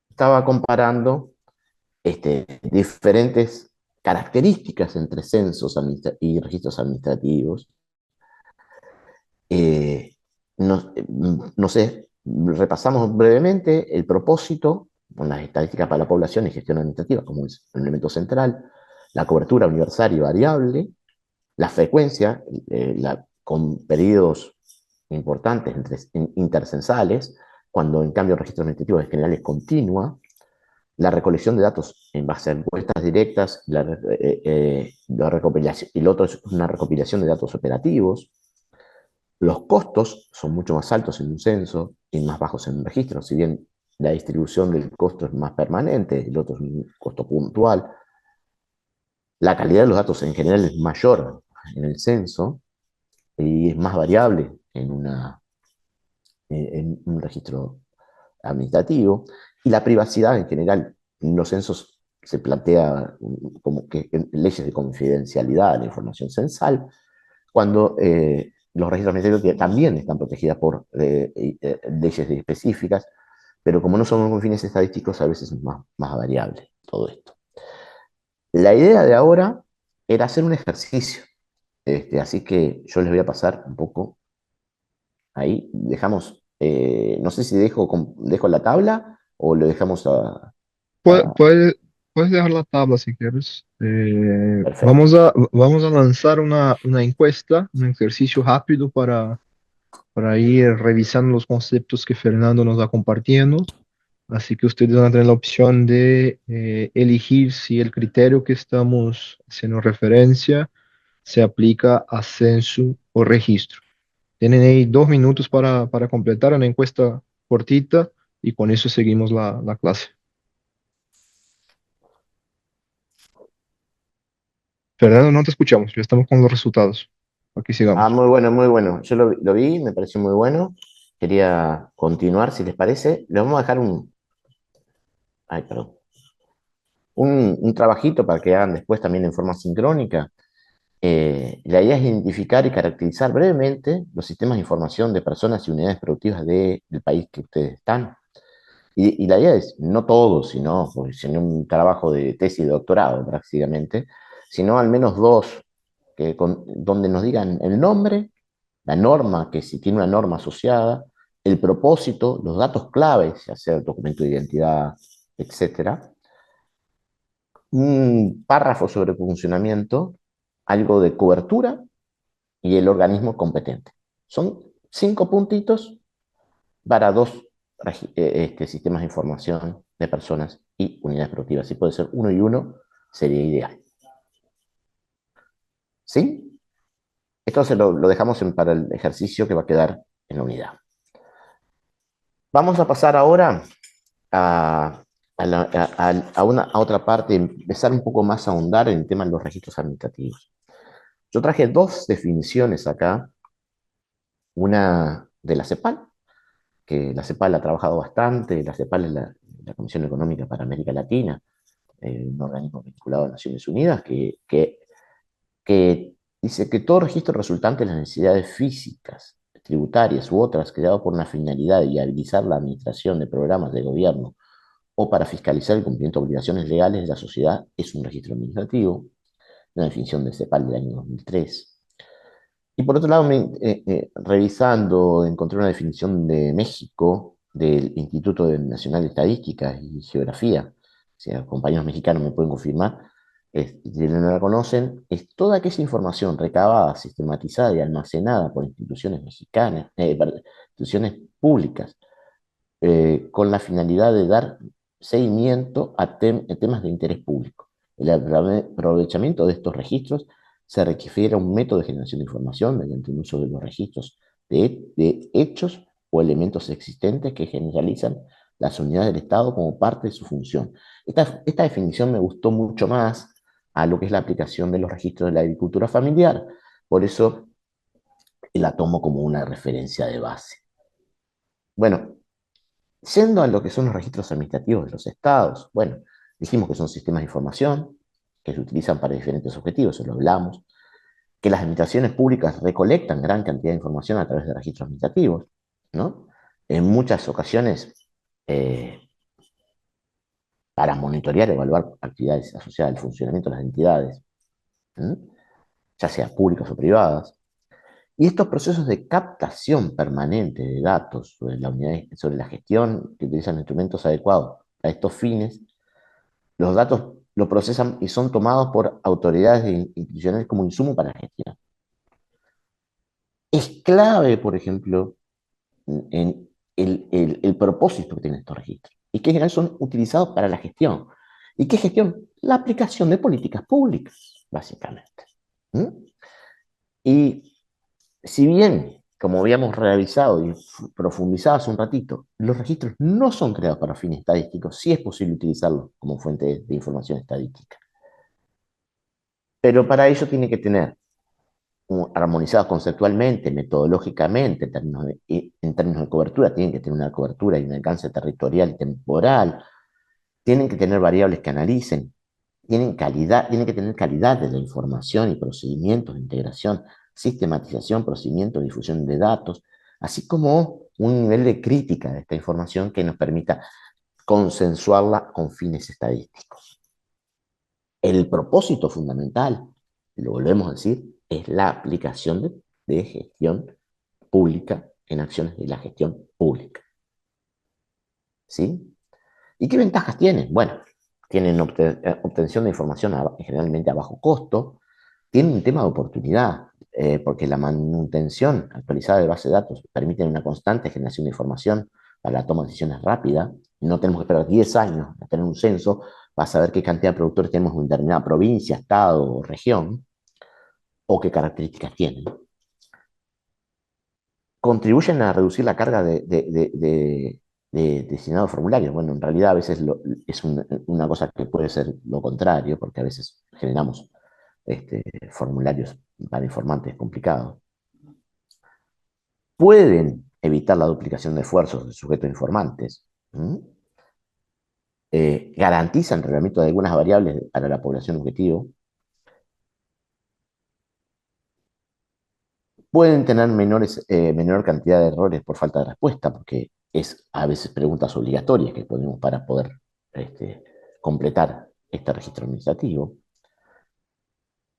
Estaba comparando diferentes características entre censos y registros administrativos. Eh, no sé, repasamos brevemente el propósito, con las estadísticas para la población y gestión administrativa como es un elemento central, la cobertura universal y variable, la frecuencia, con periodos importantes intercensales, cuando en cambio el registro administrativo en general es continua, la recolección de datos en base a encuestas directas, la recopilación, y lo otro es una recopilación de datos operativos. Los costos son mucho más altos en un censo y más bajos en un registro, si bien la distribución del costo es más permanente, el otro es un costo puntual. La calidad de los datos en general es mayor en el censo y es más variable en un registro administrativo. Y la privacidad en general, en los censos se plantea como que en leyes de confidencialidad de la información censal, cuando los registros administrativos también están protegidas por leyes específicas, pero como no son con fines estadísticos, a veces es más variable todo esto. La idea de ahora era hacer un ejercicio, así que yo les voy a pasar un poco ahí. Dejamos, no sé si dejo la tabla o lo dejamos
Puede-
a-
puede- puedes dejar la tabla si quieres.
perfecto.
Vamos a lanzar una encuesta, un ejercicio rápido para ir revisando los conceptos que Fernando nos va compartiendo. Así que ustedes van a tener la opción de elegir si el criterio que estamos haciendo referencia se aplica a censo o registro. Tienen ahí 2 minutos para completar una encuesta cortita y con eso seguimos la clase. Fernando, no te escuchamos, ya estamos con los resultados. Aquí
Ah,
sigamos.
muy bueno, muy bueno. Yo lo vi, me pareció muy bueno. Quería continuar, si les parece. Le vamos a dejar ay, perdón, un trabajito para que hagan después también en forma sincrónica. La idea es identificar y caracterizar brevemente los sistemas de información de personas y unidades productivas del país que ustedes están. Y la idea es, no todos, sino un trabajo de tesis de doctorado prácticamente, sino al menos dos, donde nos digan el nombre, la norma, que si tiene una norma asociada, el propósito, los datos claves, ya sea el documento de identidad, etcétera, un párrafo sobre funcionamiento, algo de cobertura y el organismo competente. Son 5 puntitos para dos sistemas de información de personas y unidades productivas. Si puede ser uno y uno, sería ideal. ¿Sí? Esto lo dejamos para el ejercicio que va a quedar en la unidad. Vamos a pasar ahora a, a otra parte, empezar un poco más a ahondar en el tema de los registros administrativos. Yo traje dos definiciones acá, una de la CEPAL, que la CEPAL ha trabajado bastante, la CEPAL es la Comisión Económica para América Latina, un organismo vinculado a Naciones Unidas, que dice que todo registro resultante de las necesidades físicas, tributarias u otras creado por una finalidad de viabilizar la administración de programas de gobierno o para fiscalizar el cumplimiento de obligaciones legales de la sociedad es un registro administrativo, una definición de CEPAL del año 2003. Y por otro lado, revisando, encontré una definición de México, del Instituto Nacional de Estadística y Geografía, si los compañeros mexicanos me pueden confirmar, si no la conocen, es toda aquella información recabada, sistematizada y almacenada por instituciones mexicanas, instituciones públicas, con la finalidad de dar seguimiento a temas de interés público. El aprovechamiento de estos registros se refiere a un método de generación de información mediante el uso de los registros de hechos o elementos existentes que generalizan las unidades del Estado como parte de su función. Esta definición me gustó mucho más a lo que es la aplicación de los registros de la agricultura familiar. Por eso la tomo como una referencia de base. Bueno, yendo a lo que son los registros administrativos de los estados, bueno, dijimos que son sistemas de información que se utilizan para diferentes objetivos, eso lo hablamos, que las administraciones públicas recolectan gran cantidad de información a través de registros administrativos, ¿no? En muchas ocasiones, eh, para monitorear y evaluar actividades asociadas al funcionamiento de las entidades, ¿m? Ya sea públicas o privadas. Y estos procesos de captación permanente de datos sobre la unidad, sobre la gestión que utilizan instrumentos adecuados a estos fines, los datos lo procesan y son tomados por autoridades institucionales como insumo para la gestión. Es clave, por ejemplo, en el propósito que tienen estos registros y que en general son utilizados para la gestión. ¿Y qué gestión? La aplicación de políticas públicas, básicamente. ¿Mm? Y si bien, como habíamos realizado y profundizado hace un ratito, los registros no son creados para fines estadísticos, sí es posible utilizarlos como fuente de información estadística. Pero para ello tiene que tener armonizados conceptualmente, metodológicamente, en términos de cobertura, tienen que tener una cobertura y un alcance territorial y temporal, tienen que tener variables que analicen, tienen que tener calidad de la información y procedimientos de integración, sistematización, procedimientos de difusión de datos, así como un nivel de crítica de esta información que nos permita consensuarla con fines estadísticos. El propósito fundamental, lo volvemos a decir, es la aplicación de gestión pública en acciones de la gestión pública. ¿Sí? ¿Y qué ventajas tienen? Bueno, tienen obtención de información generalmente a bajo costo, tienen un tema de oportunidad, porque la manutención actualizada de base de datos permite una constante generación de información para la toma de decisiones rápida. No tenemos que esperar 10 años a tener un censo para saber qué cantidad de productores tenemos en determinada provincia, estado o región, o qué características tienen. Contribuyen a reducir la carga de destinados formularios. Bueno, en realidad a veces es una cosa que puede ser lo contrario, porque a veces generamos formularios para informantes complicados. Pueden evitar la duplicación de esfuerzos de sujetos informantes. Garantizan el tratamiento de algunas variables para la población objetivo. Pueden tener menor cantidad de errores por falta de respuesta, porque es a veces preguntas obligatorias que ponemos para poder completar este registro administrativo.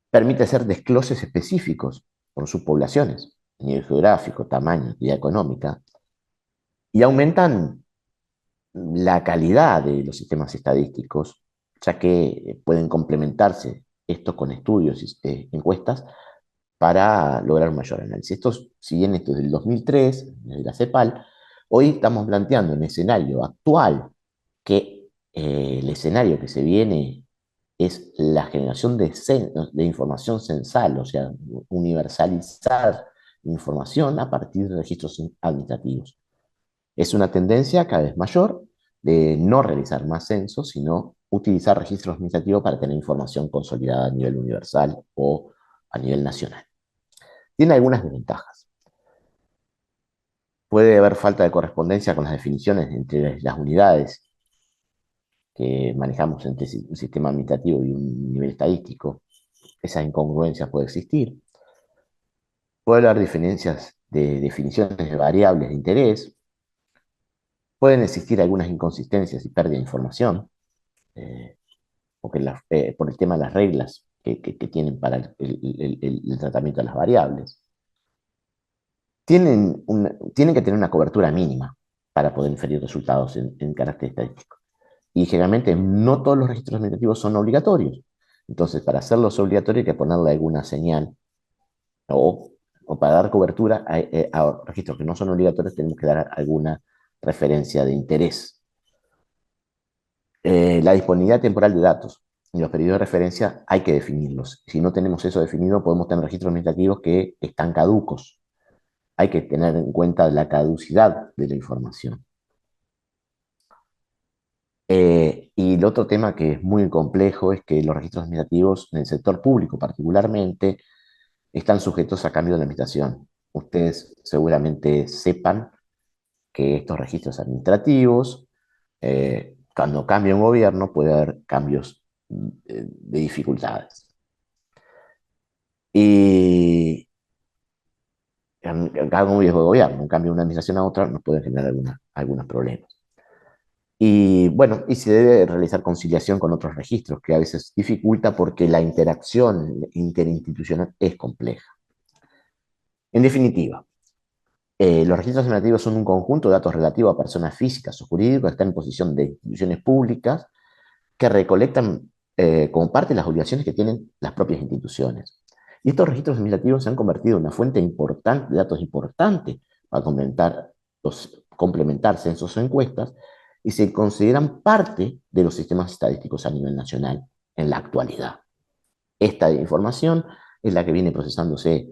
Permite hacer desgloses específicos por subpoblaciones, nivel geográfico, tamaño, actividad económica, y aumentan la calidad de los sistemas estadísticos, ya que pueden complementarse esto con estudios y encuestas para lograr un mayor análisis. Si bien esto es del 2003, desde la CEPAL, hoy estamos planteando un escenario actual que el escenario que se viene es la generación de información censal, o sea, universalizar información a partir de registros administrativos. Es una tendencia cada vez mayor de no realizar más censos, sino utilizar registros administrativos para tener información consolidada a nivel universal o a nivel nacional. Tiene algunas desventajas. Puede haber falta de correspondencia con las definiciones entre las unidades que manejamos entre un sistema administrativo y un nivel estadístico. Esa incongruencia puede existir. Puede haber diferencias de definiciones de variables de interés. Pueden existir algunas inconsistencias y pérdida de información, porque por el tema de las reglas que tienen para el tratamiento de las variables. Tienen que tener una cobertura mínima para poder inferir resultados en carácter estadístico. Y generalmente no todos los registros administrativos son obligatorios. Entonces, para hacerlos obligatorios hay que ponerle alguna señal o para dar cobertura a registros que no son obligatorios tenemos que dar alguna referencia de interés. La disponibilidad temporal de datos. Y los periodos de referencia hay que definirlos. Si no tenemos eso definido, podemos tener registros administrativos que están caducos. Hay que tener en cuenta la caducidad de la información. Y el otro tema que es muy complejo es que los registros administrativos en el sector público particularmente están sujetos a cambio de administración. Ustedes seguramente sepan que estos registros administrativos, cuando cambia un gobierno, puede haber cambios de dificultades. Y cada un viejo gobierno, un cambio de una administración a otra, nos puede generar algunos problemas. Y bueno, y se debe realizar conciliación con otros registros, que a veces dificulta porque la interacción interinstitucional es compleja. En definitiva, los registros administrativos son un conjunto de datos relativos a personas físicas o jurídicas que están en posición de instituciones públicas que recolectan como parte de las obligaciones que tienen las propias instituciones. Y estos registros administrativos se han convertido en una fuente importante de datos importante para complementar censos o encuestas y se consideran parte de los sistemas estadísticos a nivel nacional en la actualidad. Esta información es la que viene procesándose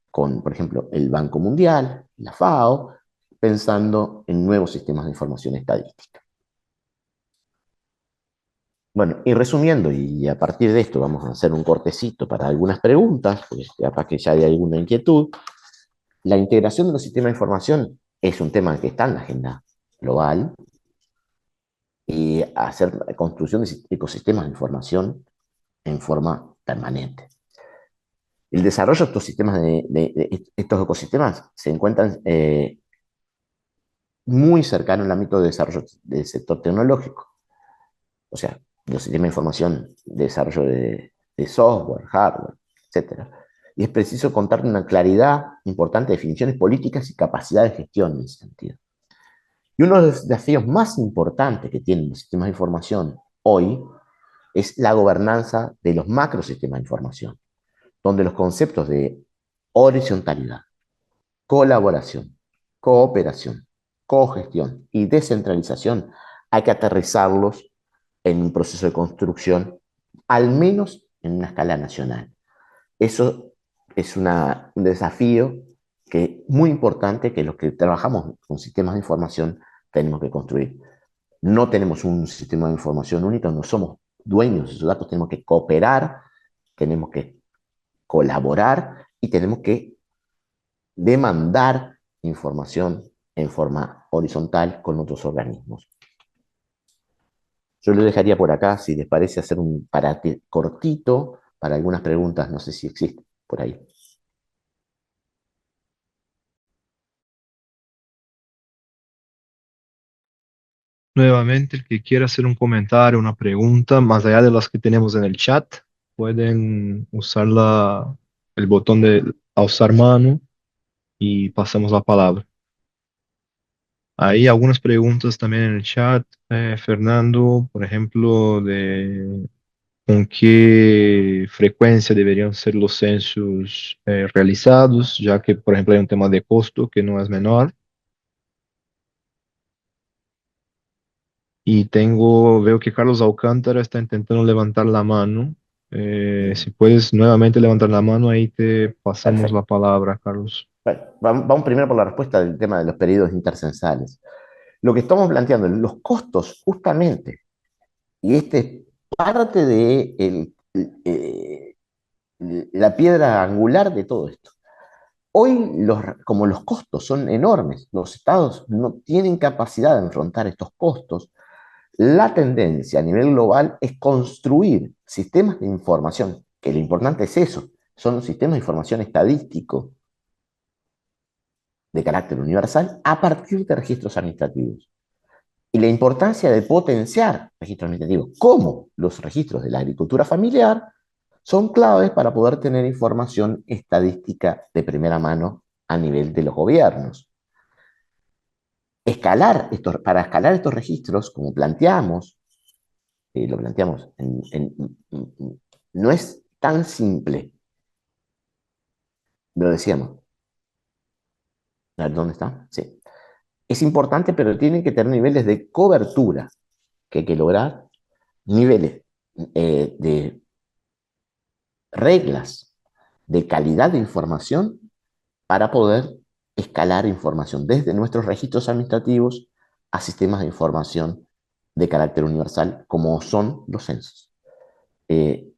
con, por ejemplo, el Banco Mundial, la FAO, pensando en nuevos sistemas de información estadística. Bueno, y resumiendo, y a partir de esto vamos a hacer un cortecito para algunas preguntas, porque capaz que ya hay alguna inquietud. La integración de los sistemas de información es un tema que está en la agenda global y hacer construcción de ecosistemas de información en forma permanente. El desarrollo de estos sistemas estos ecosistemas se encuentran muy cercano al ámbito de desarrollo del sector tecnológico. O sea, los sistemas de información, de desarrollo de software, hardware, etc. Y es preciso contar con una claridad importante de definiciones políticas y capacidad de gestión en ese sentido. Y uno de los desafíos más importantes que tienen los sistemas de información hoy es la gobernanza de los macrosistemas de información, donde los conceptos de horizontalidad, colaboración, cooperación, cogestión y descentralización hay que aterrizarlos en un proceso de construcción, al menos en una escala nacional. Eso es un desafío que muy importante que los que trabajamos con sistemas de información tenemos que construir. No tenemos un sistema de información único, no somos dueños de esos datos, tenemos que cooperar, tenemos que colaborar y tenemos que demandar información en forma horizontal con otros organismos. Yo lo dejaría por acá, si les parece hacer un parate cortito para algunas preguntas, no sé si existe por ahí.
Nuevamente, el que quiera hacer un comentario, una pregunta, más allá de las que tenemos en el chat, pueden usar el botón de alzar mano y pasamos la palabra. Hay algunas preguntas también en el chat, Fernando, por ejemplo, de con qué frecuencia deberían ser los censos realizados, ya que, por ejemplo, hay un tema de costo que no es menor. Y veo que Carlos Alcántara está intentando levantar la mano. Si puedes nuevamente levantar la mano, ahí te pasamos la
Perfecto.
palabra, Carlos.
Bueno, vamos primero por la respuesta del tema de los periodos intercensales. Lo que estamos planteando, los costos, justamente, y este es parte de la piedra angular de todo esto. Hoy, como los costos son enormes, los estados no tienen capacidad de enfrentar estos costos. La tendencia a nivel global es construir sistemas de información, que lo importante es eso, son sistemas de información estadístico de carácter universal a partir de registros administrativos. Y la importancia de potenciar registros administrativos, como los registros de la agricultura familiar, son claves para poder tener información estadística de primera mano a nivel de los gobiernos. Para escalar estos registros, como planteamos, lo planteamos, no es tan simple. Lo decíamos. A ver, ¿dónde está? Sí. Es importante, pero tienen que tener niveles de cobertura que hay que lograr, niveles de reglas de calidad de información para poder escalar información desde nuestros registros administrativos a sistemas de información de carácter universal, como son los censos. Eh,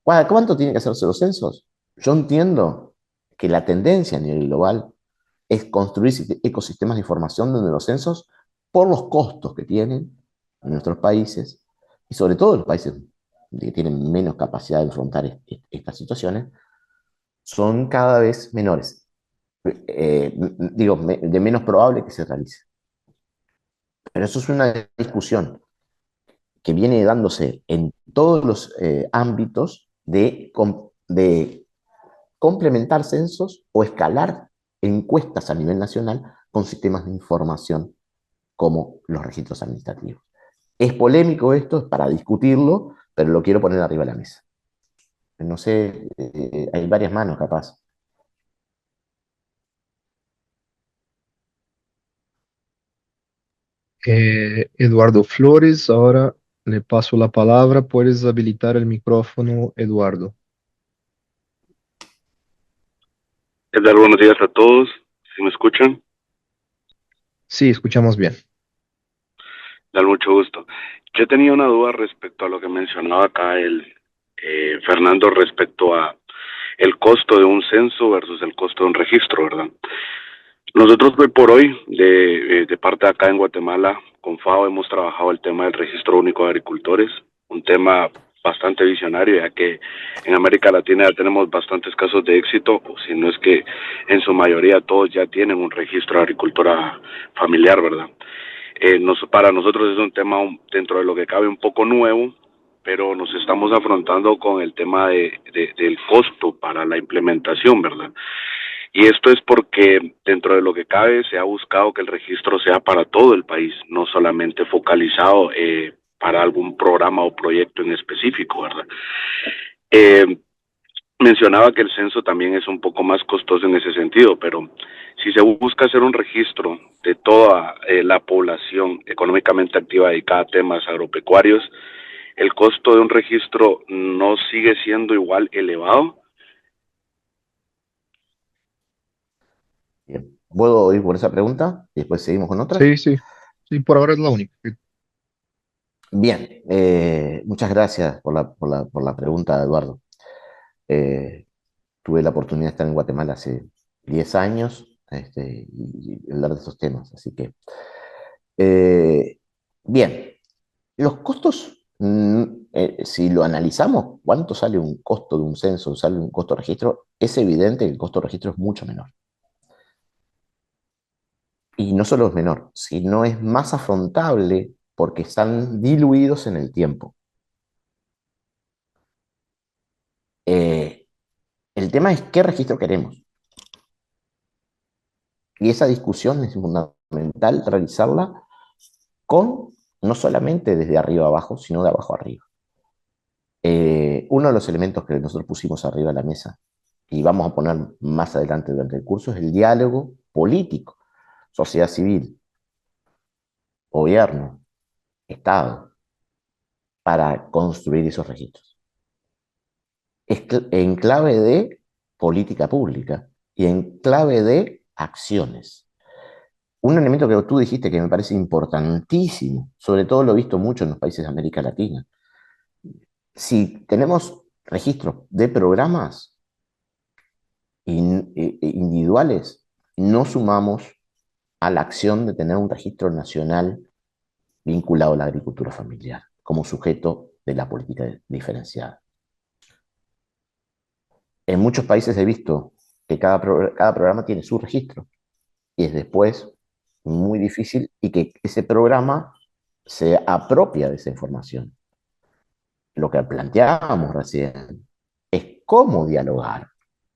¿Cuánto tienen que hacerse los censos? Yo entiendo que la tendencia a nivel global es construir ecosistemas de información donde los censos, por los costos que tienen en nuestros países, y sobre todo en los países que tienen menos capacidad de afrontar estas situaciones, son cada vez menores. Digo, de menos probable que se realice. Pero eso es una discusión que viene dándose en todos los ámbitos de complementar censos o escalar encuestas a nivel nacional con sistemas de información como los registros administrativos. Es polémico esto, es para discutirlo, pero lo quiero poner arriba de la mesa. No sé, hay varias manos capaz.
Eduardo Flores, ahora le paso la palabra. Puedes habilitar el micrófono, Eduardo.
¿Qué tal? Buenos días a todos. ¿Sí me escuchan?
Sí, escuchamos bien.
Da mucho gusto. Yo tenía una duda respecto a lo que mencionaba acá el Fernando respecto a el costo de un censo versus el costo de un registro, ¿verdad? Nosotros hoy por hoy, de parte de acá en Guatemala, con FAO hemos trabajado el tema del registro único de agricultores, un tema bastante visionario, ya que en América Latina ya tenemos bastantes casos de éxito, o si no es que en su mayoría todos ya tienen un registro de agricultura familiar, ¿verdad? Para nosotros es un tema dentro de lo que cabe un poco nuevo, pero nos estamos afrontando con el tema del costo para la implementación, ¿verdad? Y esto es porque dentro de lo que cabe se ha buscado que el registro sea para todo el país, no solamente focalizado para algún programa o proyecto en específico, ¿verdad? Eh, Mencionaba que el censo también es un poco más costoso en ese sentido, pero si se busca hacer un registro de toda la población económicamente activa dedicada a temas agropecuarios, el costo de un registro no sigue siendo igual elevado.
Bien. ¿Puedo ir por esa pregunta y después seguimos con otras?
Sí, sí, sí, por ahora es la única.
Bien, muchas gracias por la pregunta, Eduardo. Eh, Tuve la oportunidad de estar en Guatemala hace 10 años y hablar de estos temas. Así que, eh, bien, los costos, si lo analizamos, ¿cuánto sale un costo de un censo, sale un costo de registro? Es evidente que el costo de registro es mucho menor. Y no solo es menor, sino es más afrontable porque están diluidos en el tiempo. Eh, el tema es qué registro queremos. Y esa discusión es fundamental realizarla con no solamente desde arriba a abajo, sino de abajo a arriba. Uno de los elementos que nosotros pusimos arriba de la mesa y vamos a poner más adelante durante el curso es el diálogo político, sociedad civil, gobierno, Estado, para construir esos registros. En clave de política pública y en clave de acciones. Un elemento que tú dijiste que me parece importantísimo, sobre todo lo he visto mucho en los países de América Latina. Si tenemos registros de programas individuales, no sumamos a la acción de tener un registro nacional vinculado a la agricultura familiar como sujeto de la política diferenciada. En muchos países he visto que cada programa tiene su registro y es después muy difícil y que ese programa se apropia de esa información. Lo que planteábamos recién es cómo dialogar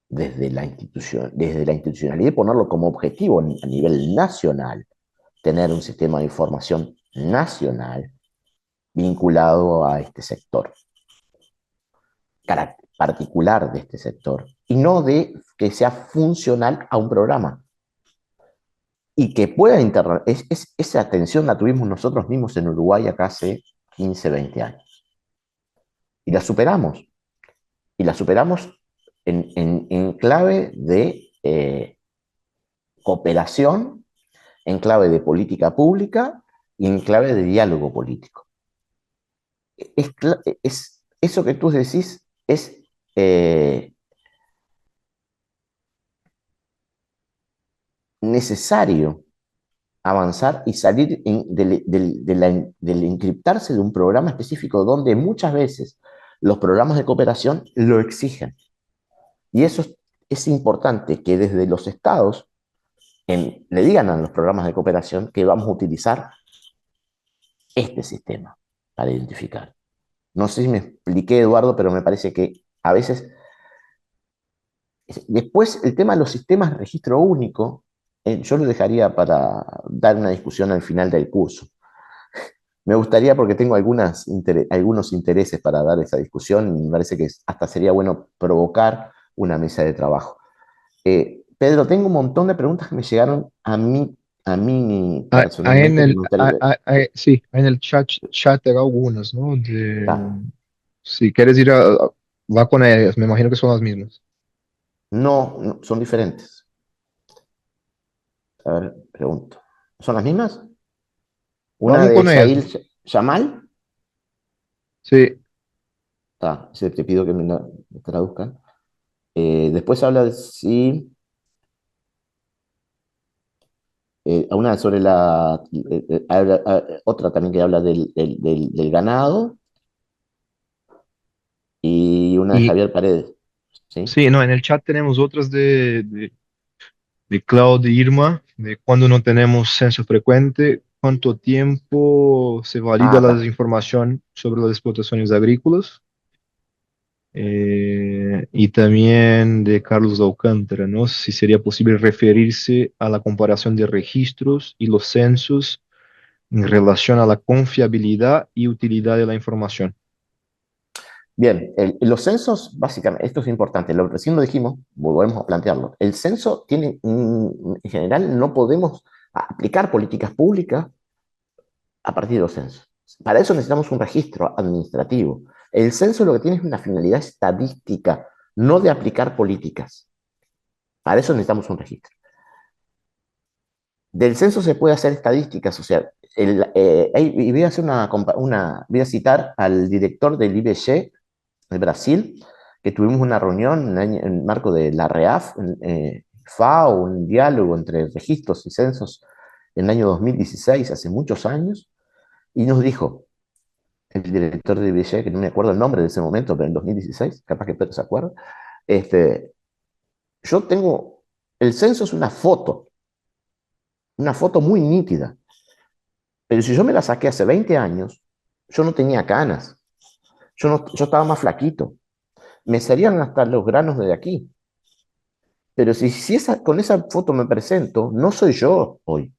desde la institucionalidad y ponerlo como objetivo a nivel nacional, tener un sistema de información nacional vinculado a este sector, particular de este sector, y no de que sea funcional a un programa. Y que pueda integrar, esa atención la tuvimos nosotros mismos en Uruguay acá hace 15, 20 años. y la superamos. Y la superamos en clave de cooperación, en clave de política pública y en clave de diálogo político. Eso que tú decís es necesario avanzar y salir del encriptarse de un programa específico donde muchas veces los programas de cooperación lo exigen. Y eso es importante que desde los estados le digan a los programas de cooperación que vamos a utilizar este sistema para identificar. No sé si me expliqué, Eduardo, pero me parece que a veces... Después, el tema de los sistemas de registro único, yo lo dejaría para dar una discusión al final del curso. Me gustaría, porque tengo algunos intereses para dar esa discusión, y me parece que hasta sería bueno provocar una mesa de trabajo. Pedro, tengo un montón de preguntas que me llegaron a mí
Ahí en
personalmente, que
el,
me gustaría...
sí, ahí en el chat hay algunas, ¿no?
Ah,
Si quieres va con ellas, me imagino que son las mismas.
no, no, son diferentes. A ver, pregunto. ¿Son las mismas? Una
Vamos
de
con ellas.
Shail Yamal.
Sí,
Te pido que me la traduzcan. Después habla de sí, una sobre otra también que habla del ganado, y una de
y
Javier Paredes. ¿Sí?
sí, no, en el chat tenemos otras de Cloud y Irma, de cuando no tenemos censo frecuente, cuánto tiempo se
Ah,
valida la
acá.
desinformación sobre las explotaciones agrícolas. Y también de Carlos Alcántara, ¿no? Si sería posible referirse a la comparación de registros y los censos en relación a la confiabilidad y utilidad de la información.
Bien, los censos, básicamente, esto es importante, recién lo dijimos, volvemos a plantearlo. El censo tiene, en general, no podemos aplicar políticas públicas a partir de los censos. Para eso necesitamos un registro administrativo. El censo lo que tiene es una finalidad estadística, no de aplicar políticas. Para eso necesitamos un registro. Del censo se puede hacer estadísticas, o sea, y voy a hacer voy a citar al director del IBGE de Brasil, que tuvimos una reunión en el marco de la REAF, FAO, un diálogo entre registros y censos en el año 2016, hace muchos años, y nos dijo, el director del IBGE, que no me acuerdo el nombre de ese momento, pero en 2016, capaz que Pedro se acuerda, este, yo tengo, el censo es una foto muy nítida. Pero si yo me la saqué hace 20 años, yo no tenía canas, yo estaba más flaquito, me salían hasta los granos de aquí. Pero con esa foto me presento, no soy yo hoy.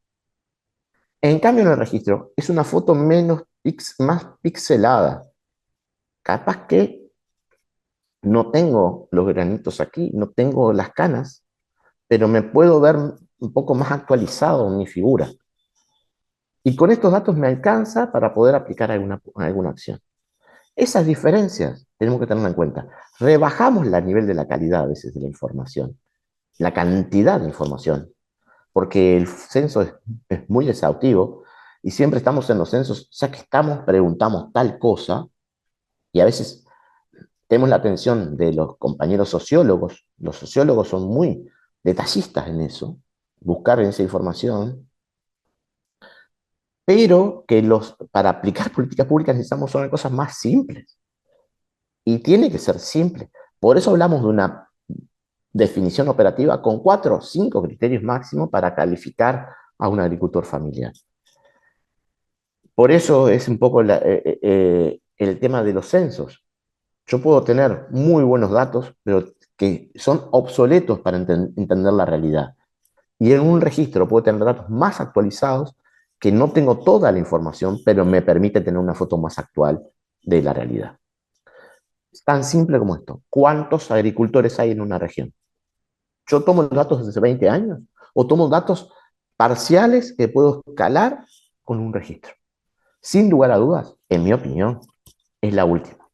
En cambio, en el registro es una foto más pixelada. Capaz que no tengo los granitos aquí, no tengo las canas, pero me puedo ver un poco más actualizado en mi figura. Y con estos datos me alcanza para poder aplicar alguna acción. Esas diferencias tenemos que tenerlas en cuenta. Rebajamos el nivel de la calidad a veces de la información, la cantidad de información, porque el censo es muy exhaustivo y siempre estamos en los censos, ya que preguntamos tal cosa, y a veces tenemos la atención de los compañeros sociólogos. Los sociólogos son muy detallistas en eso, buscar esa información, pero que para aplicar políticas públicas necesitamos son cosas más simples. Y tiene que ser simple. Por eso hablamos de una definición operativa con 4 o 5 criterios máximos para calificar a un agricultor familiar. Por eso es un poco el tema de los censos. Yo puedo tener muy buenos datos, pero que son obsoletos para entender la realidad. Y en un registro puedo tener datos más actualizados, que no tengo toda la información, pero me permite tener una foto más actual de la realidad. Es tan simple como esto. ¿Cuántos agricultores hay en una región? Yo tomo los datos desde hace 20 años o tomo datos parciales que puedo escalar con un registro. Sin lugar a dudas, en mi opinión, es la última.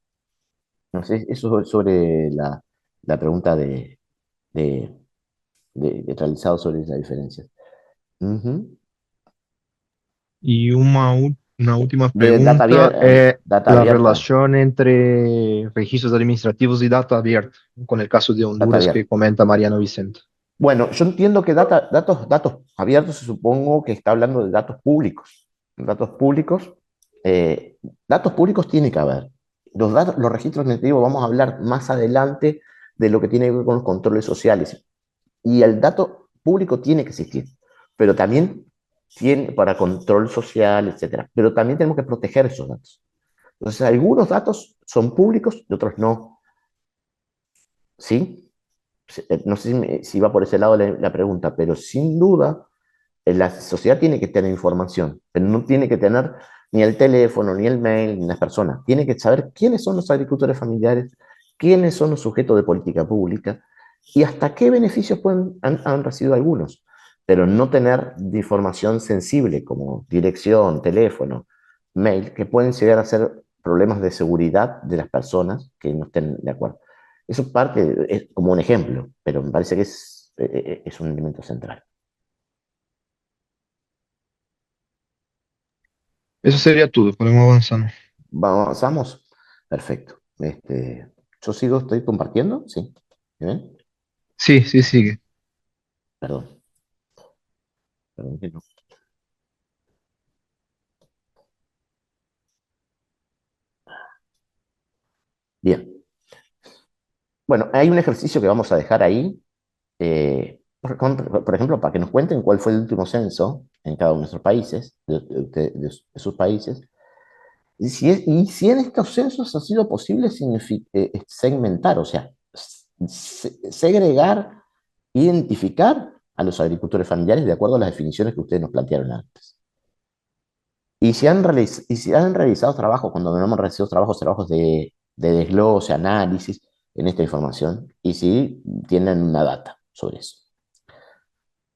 No sé, eso sobre la pregunta de, de realizado sobre la diferencia. Ujú.
Y una última
De data
pregunta,
abierta, data
la
abierta,
relación entre registros administrativos y data abierta, con el caso de
data
Honduras que
abierta.
comenta Mariano Vicente.
Bueno, yo entiendo que datos abiertos se supongo que está hablando de datos públicos. Datos públicos, datos públicos tiene que haber. Los registros administrativos, vamos a hablar más adelante de lo que tiene que ver con los controles sociales. Y el dato público tiene que existir, pero también tiene para control social, etcétera. Pero también tenemos que proteger esos datos. Entonces, algunos datos son públicos y otros no. ¿Sí? No sé si va por ese lado la pregunta, pero sin duda la sociedad tiene que tener información, pero no tiene que tener ni el teléfono, ni el mail, ni las personas. Tiene que saber quiénes son los agricultores familiares, quiénes son los sujetos de política pública y hasta qué beneficios han recibido algunos, pero no tener de información sensible como dirección, teléfono, mail, que pueden llegar a ser problemas de seguridad de las personas que no estén de acuerdo. Eso es como un ejemplo, pero me parece que es un elemento central.
Eso sería todo, podemos avanzar.
Avanzamos. Perfecto. Yo sigo, estoy compartiendo, sí. ¿Bien?
Sí, sí, sigue.
Perdón, perdón que no. Bien. Bueno, hay un ejercicio que vamos a dejar ahí, por ejemplo, para que nos cuenten cuál fue el último censo en cada uno de nuestros países, de sus países, y si en estos censos ha sido posible segmentar, o sea, segregar, identificar a los agricultores familiares de acuerdo a las definiciones que ustedes nos plantearon antes. Y si han realizado trabajos, cuando no hemos realizado trabajos de desglose, análisis en esta información, y si tienen una data sobre eso.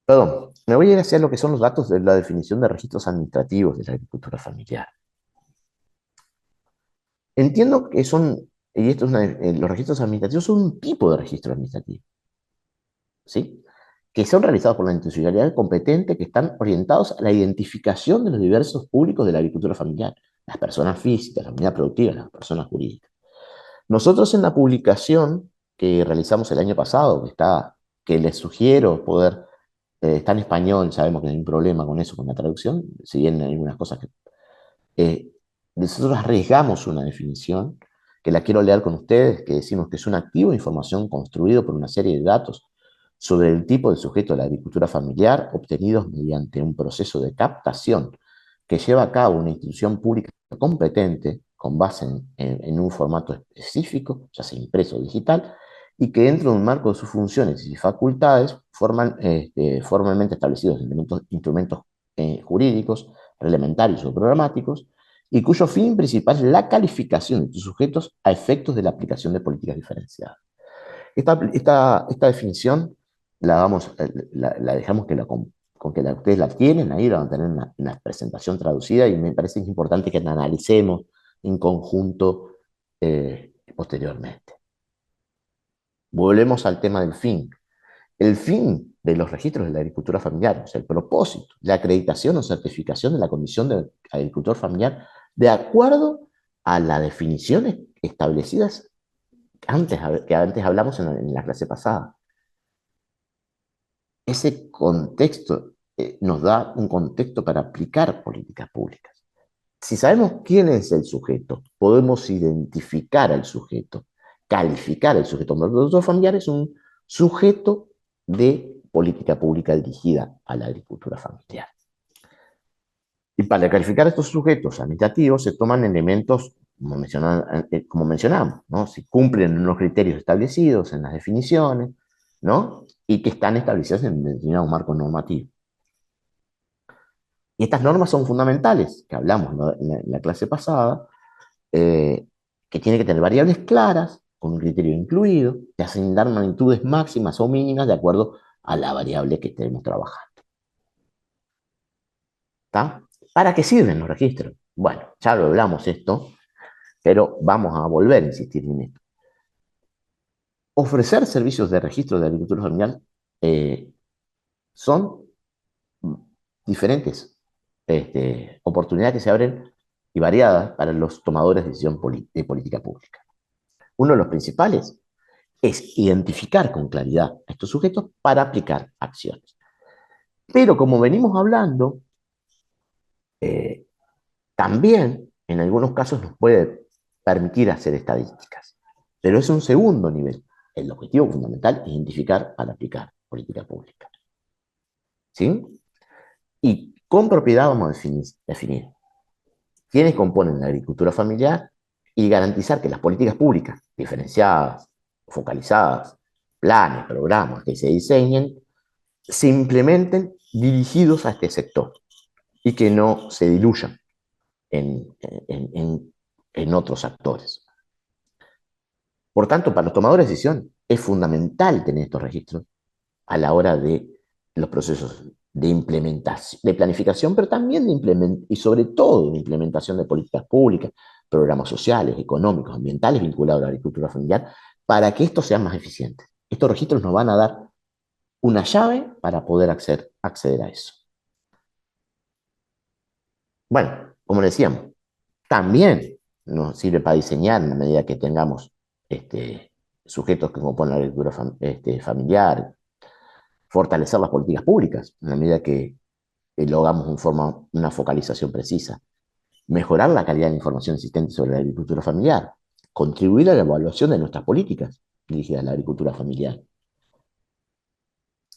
Perdón, me voy a ir hacia lo que son los datos de la definición de registros administrativos de la agricultura familiar. Entiendo que son, y esto es los registros administrativos son un tipo de registro administrativo, ¿sí? Que son realizados por la institucionalidad competente, que están orientados a la identificación de los diversos públicos de la agricultura familiar, las personas físicas, la unidad productiva, las personas jurídicas. Nosotros en la publicación que realizamos el año pasado, que les sugiero poder, está en español, sabemos que no hay un problema con eso, con la traducción, si bien hay algunas cosas que eh, nosotros arriesgamos una definición que la quiero leer con ustedes, que decimos que es un activo de información construido por una serie de datos sobre el tipo de sujeto de la agricultura familiar obtenidos mediante un proceso de captación que lleva a cabo una institución pública competente con base en un formato específico, ya sea impreso o digital, y que dentro de un marco de sus funciones y facultades formalmente establecidos instrumentos jurídicos, reglamentarios o programáticos, y cuyo fin principal es la calificación de sus sujetos a efectos de la aplicación de políticas diferenciadas. Esta definición la dejamos con que ustedes la tienen, ahí la van a tener en la presentación traducida y me parece que es importante que la analicemos en conjunto posteriormente. Volvemos al tema del fin. El fin de los registros de la agricultura familiar, o sea, el propósito, la acreditación o certificación de la condición de agricultor familiar, de acuerdo a las definiciones establecidas que antes hablamos en la clase pasada. Ese contexto nos da un contexto para aplicar políticas públicas. Si sabemos quién es el sujeto, podemos identificar al sujeto, calificar al sujeto. Un agricultor familiar es un sujeto de política pública dirigida a la agricultura familiar. Y para calificar a estos sujetos administrativos se toman elementos, como mencionamos, ¿no? Si cumplen unos criterios establecidos en las definiciones, ¿no? Y que están establecidos en determinado marco normativo. Y estas normas son fundamentales, que hablamos, ¿no?, en la clase pasada, que tiene que tener variables claras, con un criterio incluido, que asignar magnitudes máximas o mínimas de acuerdo a la variable que estemos trabajando. ¿Está? ¿Para qué sirven los registros? Bueno, ya lo hablamos esto, pero vamos a volver a insistir en esto. ofrecer servicios de registro de agricultura familiar son diferentes oportunidades que se abren y variadas para los tomadores de decisión de política pública. Uno de los principales es identificar con claridad a estos sujetos para aplicar acciones. Pero como venimos hablando, eh, también en algunos casos nos puede permitir hacer estadísticas. Pero es un segundo nivel. El objetivo fundamental es identificar para aplicar política pública. ¿Sí? Y con propiedad vamos a definir quiénes componen la agricultura familiar y garantizar que las políticas públicas diferenciadas, focalizadas, planes, programas que se diseñen, se implementen dirigidos a este sector y que no se diluyan en otros actores. Por tanto, para los tomadores de decisión es fundamental tener estos registros a la hora de los procesos de implementación, de planificación, pero también y sobre todo de implementación de políticas públicas, programas sociales, económicos, ambientales vinculados a la agricultura familiar, para que estos sean más eficientes. Estos registros nos van a dar una llave para poder acceder a eso. Bueno, como decíamos, también nos sirve para diseñar, en la medida que tengamos sujetos que componen la agricultura familiar, fortalecer las políticas públicas, en la medida que lo hagamos en forma, una focalización precisa, mejorar la calidad de la información existente sobre la agricultura familiar, contribuir a la evaluación de nuestras políticas dirigidas a la agricultura familiar.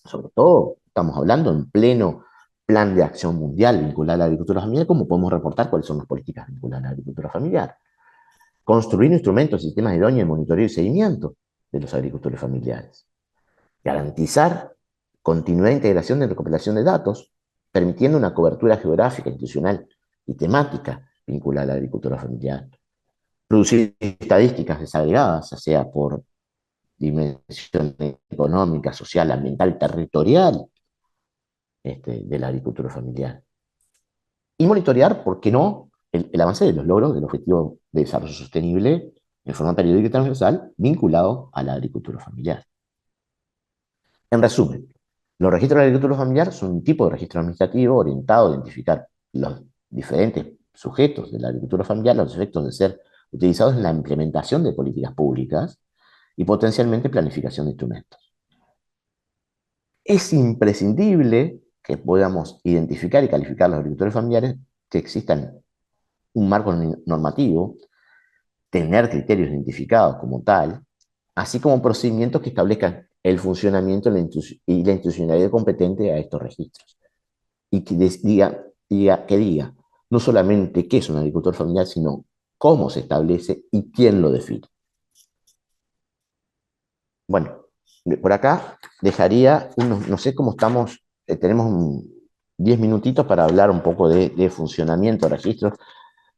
Sobre todo, estamos hablando en pleno plan de acción mundial vinculado a la agricultura familiar, ¿cómo podemos reportar cuáles son las políticas vinculadas a la agricultura familiar? Construir instrumentos y sistemas idóneos de monitoreo y seguimiento de los agricultores familiares. Garantizar continuidad e integración de recopilación de datos, permitiendo una cobertura geográfica, institucional y temática vinculada a la agricultura familiar. Producir estadísticas desagregadas, ya sea por dimensión económica, social, ambiental, territorial de la agricultura familiar. Y monitorear, ¿por qué no?, el avance de los logros del Objetivo de Desarrollo Sostenible en forma periódica y transversal vinculado a la agricultura familiar. En resumen, los registros de la agricultura familiar son un tipo de registro administrativo orientado a identificar los diferentes sujetos de la agricultura familiar, los efectos de ser utilizados en la implementación de políticas públicas y potencialmente planificación de instrumentos. Es imprescindible que podamos identificar y calificar los agricultores familiares, que existan un marco normativo, tener criterios identificados como tal, así como procedimientos que establezcan el funcionamiento y la institucionalidad competente a estos registros. Y que diga no solamente qué es un agricultor familiar, sino cómo se establece y quién lo define. Bueno, por acá dejaría no sé cómo estamos, tenemos 10 minutitos para hablar un poco de funcionamiento de registros.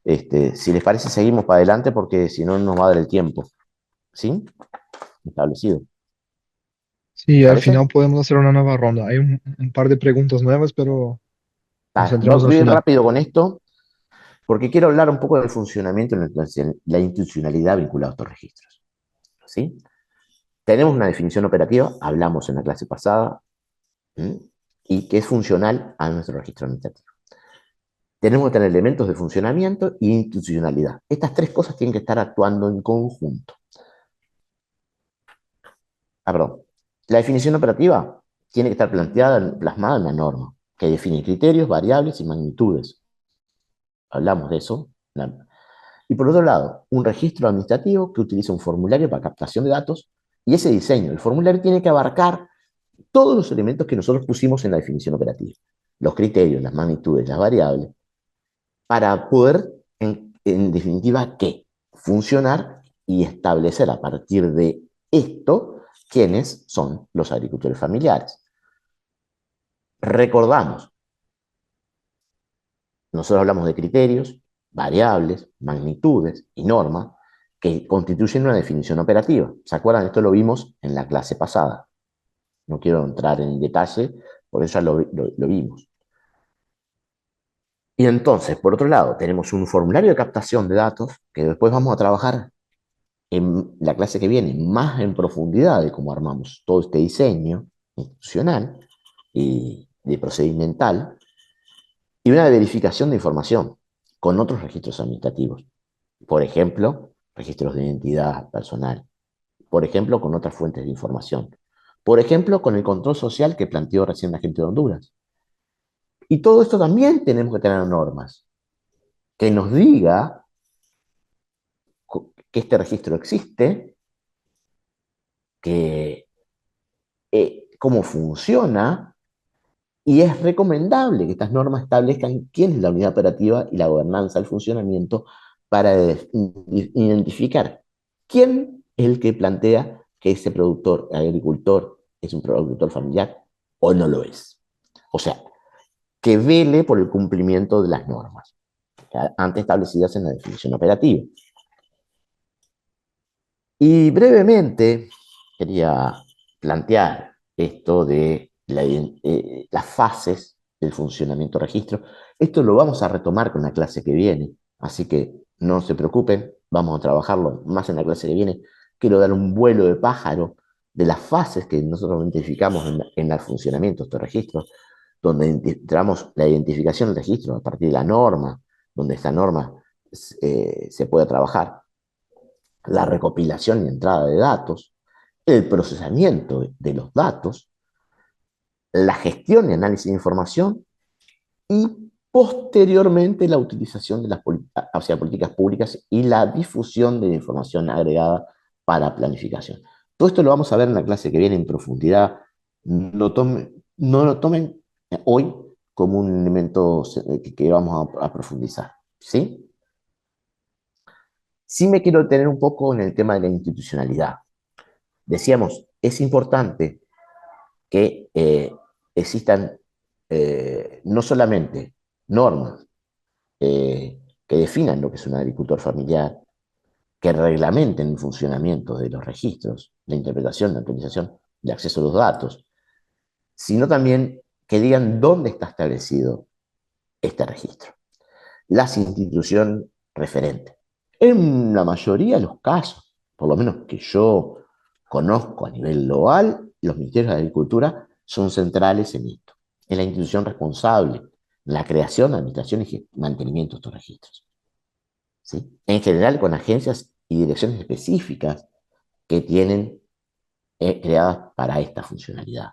Si les parece, seguimos para adelante porque si no nos va a dar el tiempo. ¿Sí? Establecido.
Sí, al
¿Parece?
final podemos hacer una nueva ronda. Hay un par de preguntas nuevas, pero nos centramos al
Voy a ir
final.
rápido con esto porque quiero hablar un poco del funcionamiento y la institucionalidad vinculada a estos registros. ¿Sí? Tenemos una definición operativa, hablamos en la clase pasada, y que es funcional a nuestro registro administrativo. Tenemos que tener elementos de funcionamiento e institucionalidad. Estas tres cosas tienen que estar actuando en conjunto. Perdón. La definición operativa tiene que estar plasmada en una norma que define criterios, variables y magnitudes. Hablamos de eso. Y por otro lado, un registro administrativo que utiliza un formulario para captación de datos, y ese diseño, el formulario tiene que abarcar todos los elementos que nosotros pusimos en la definición operativa. Los criterios, las magnitudes, las variables, para poder, en definitiva, ¿qué? Funcionar y establecer a partir de esto quiénes son los agricultores familiares. Recordamos, nosotros hablamos de criterios, variables, magnitudes y normas que constituyen una definición operativa. ¿Se acuerdan? Esto lo vimos en la clase pasada. No quiero entrar en detalle, por eso ya lo vimos. Y entonces, por otro lado, tenemos un formulario de captación de datos que después vamos a trabajar en la clase que viene más en profundidad de cómo armamos todo este diseño institucional y de procedimental y una verificación de información con otros registros administrativos. Por ejemplo, registros de identidad personal. Por ejemplo, con otras fuentes de información. Por ejemplo, con el control social que planteó recién la gente de Honduras. Y todo esto también tenemos que tener normas que nos diga que este registro existe, que cómo funciona, y es recomendable que estas normas establezcan quién es la unidad operativa y la gobernanza, el funcionamiento, para identificar quién es el que plantea que ese productor, agricultor, es un productor familiar o no lo es. O sea, que vele por el cumplimiento de las normas antes establecidas en la definición operativa. Y brevemente quería plantear esto de las fases del funcionamiento registro. Esto lo vamos a retomar con la clase que viene, así que no se preocupen, vamos a trabajarlo más en la clase que viene. Quiero dar un vuelo de pájaro de las fases que nosotros identificamos en el funcionamiento de estos registros, donde entramos la identificación del registro a partir de la norma, donde esta norma se puede trabajar, la recopilación y entrada de datos, el procesamiento de los datos, la gestión y análisis de información y posteriormente la utilización de las políticas públicas y la difusión de información agregada para planificación. Todo esto lo vamos a ver en la clase que viene en profundidad. No lo tomen hoy como un elemento que vamos a profundizar. ¿Sí? Sí me quiero detener un poco en el tema de la institucionalidad. Decíamos, es importante que existan no solamente normas que definan lo que es un agricultor familiar, que reglamenten el funcionamiento de los registros, la interpretación, la utilización, el acceso a los datos, sino también que digan dónde está establecido este registro, las instituciones referentes. En la mayoría de los casos, por lo menos que yo conozco a nivel global, los ministerios de Agricultura son centrales en esto. Es la institución responsable en la creación, administración y mantenimiento de estos registros. ¿Sí? En general, con agencias y direcciones específicas que tienen creadas para esta funcionalidad.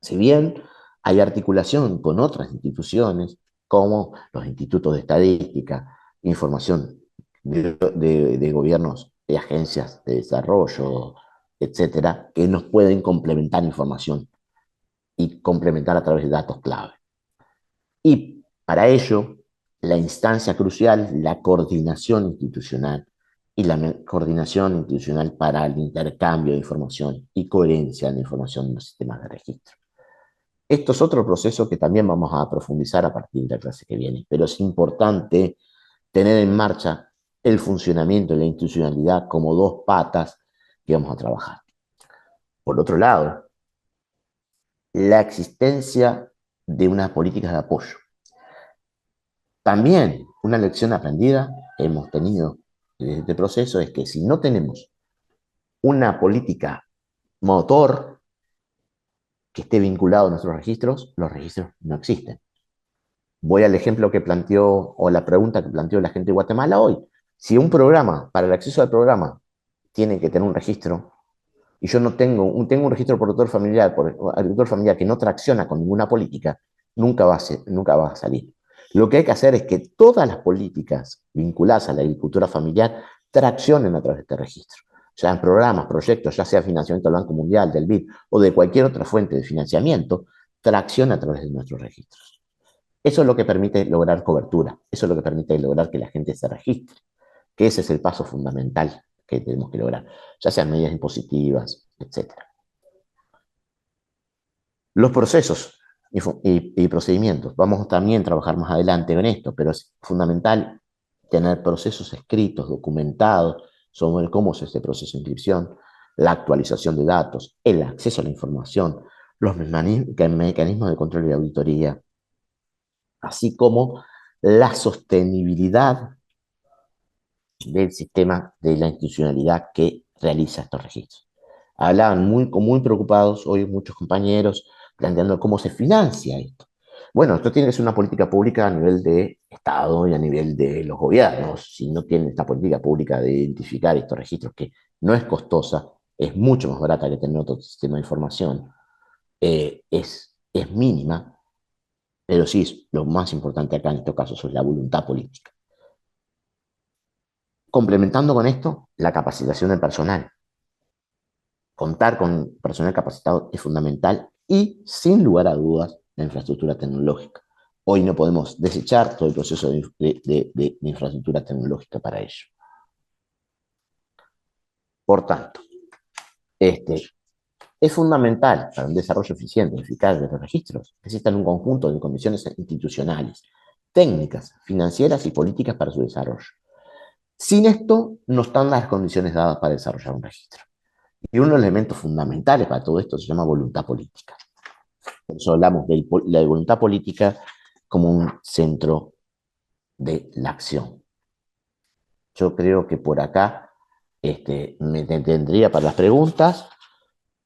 Si bien hay articulación con otras instituciones, como los institutos de estadística, información de gobiernos, de agencias de desarrollo, etcétera, que nos pueden complementar información y complementar a través de datos clave. Y para ello, la instancia crucial es la coordinación institucional y la coordinación institucional para el intercambio de información y coherencia de la información en los sistemas de registro. Esto es otro proceso que también vamos a profundizar a partir de la clase que viene, pero es importante tener en marcha el funcionamiento de la institucionalidad como dos patas que vamos a trabajar. Por otro lado, la existencia de unas políticas de apoyo. También una lección aprendida hemos tenido desde este proceso es que si no tenemos una política motor que esté vinculado a nuestros registros, los registros no existen. Voy al ejemplo que planteó, o la pregunta que planteó la gente de Guatemala hoy. Si un programa, para el acceso al programa, tiene que tener un registro, y yo no tengo un registro por agricultor familiar que no tracciona con ninguna política, nunca va a salir. Lo que hay que hacer es que todas las políticas vinculadas a la agricultura familiar traccionen a través de este registro. Sean programas, proyectos, ya sea financiamiento del Banco Mundial, del BID o de cualquier otra fuente de financiamiento, tracciona a través de nuestros registros. Eso es lo que permite lograr cobertura, eso es lo que permite lograr que la gente se registre, que ese es el paso fundamental que tenemos que lograr, ya sean medidas impositivas, etc. Los procesos y procedimientos, vamos también a trabajar más adelante en esto, pero es fundamental tener procesos escritos, documentados, sobre cómo es este proceso de inscripción, la actualización de datos, el acceso a la información, los mecanismos de control y auditoría, así como la sostenibilidad del sistema de la institucionalidad que realiza estos registros. Hablaban muy preocupados hoy muchos compañeros planteando cómo se financia esto. Bueno, esto tiene que ser una política pública a nivel de Estado y a nivel de los gobiernos. Si no tienen esta política pública de identificar estos registros, que no es costosa, es mucho más barata que tener otro sistema de información, es mínima, pero sí, lo más importante acá en estos casos es la voluntad política. Complementando con esto, la capacitación del personal. Contar con personal capacitado es fundamental y, sin lugar a dudas, la infraestructura tecnológica. Hoy no podemos desechar todo el proceso de infraestructura tecnológica para ello. Por tanto, es fundamental para un desarrollo eficiente y eficaz de los registros que existan un conjunto de condiciones institucionales, técnicas, financieras y políticas para su desarrollo. Sin esto, no están las condiciones dadas para desarrollar un registro. Y uno de los elementos fundamentales para todo esto se llama voluntad política. Por eso hablamos de la voluntad política como un centro de la acción. Yo creo que por acá me detendría para las preguntas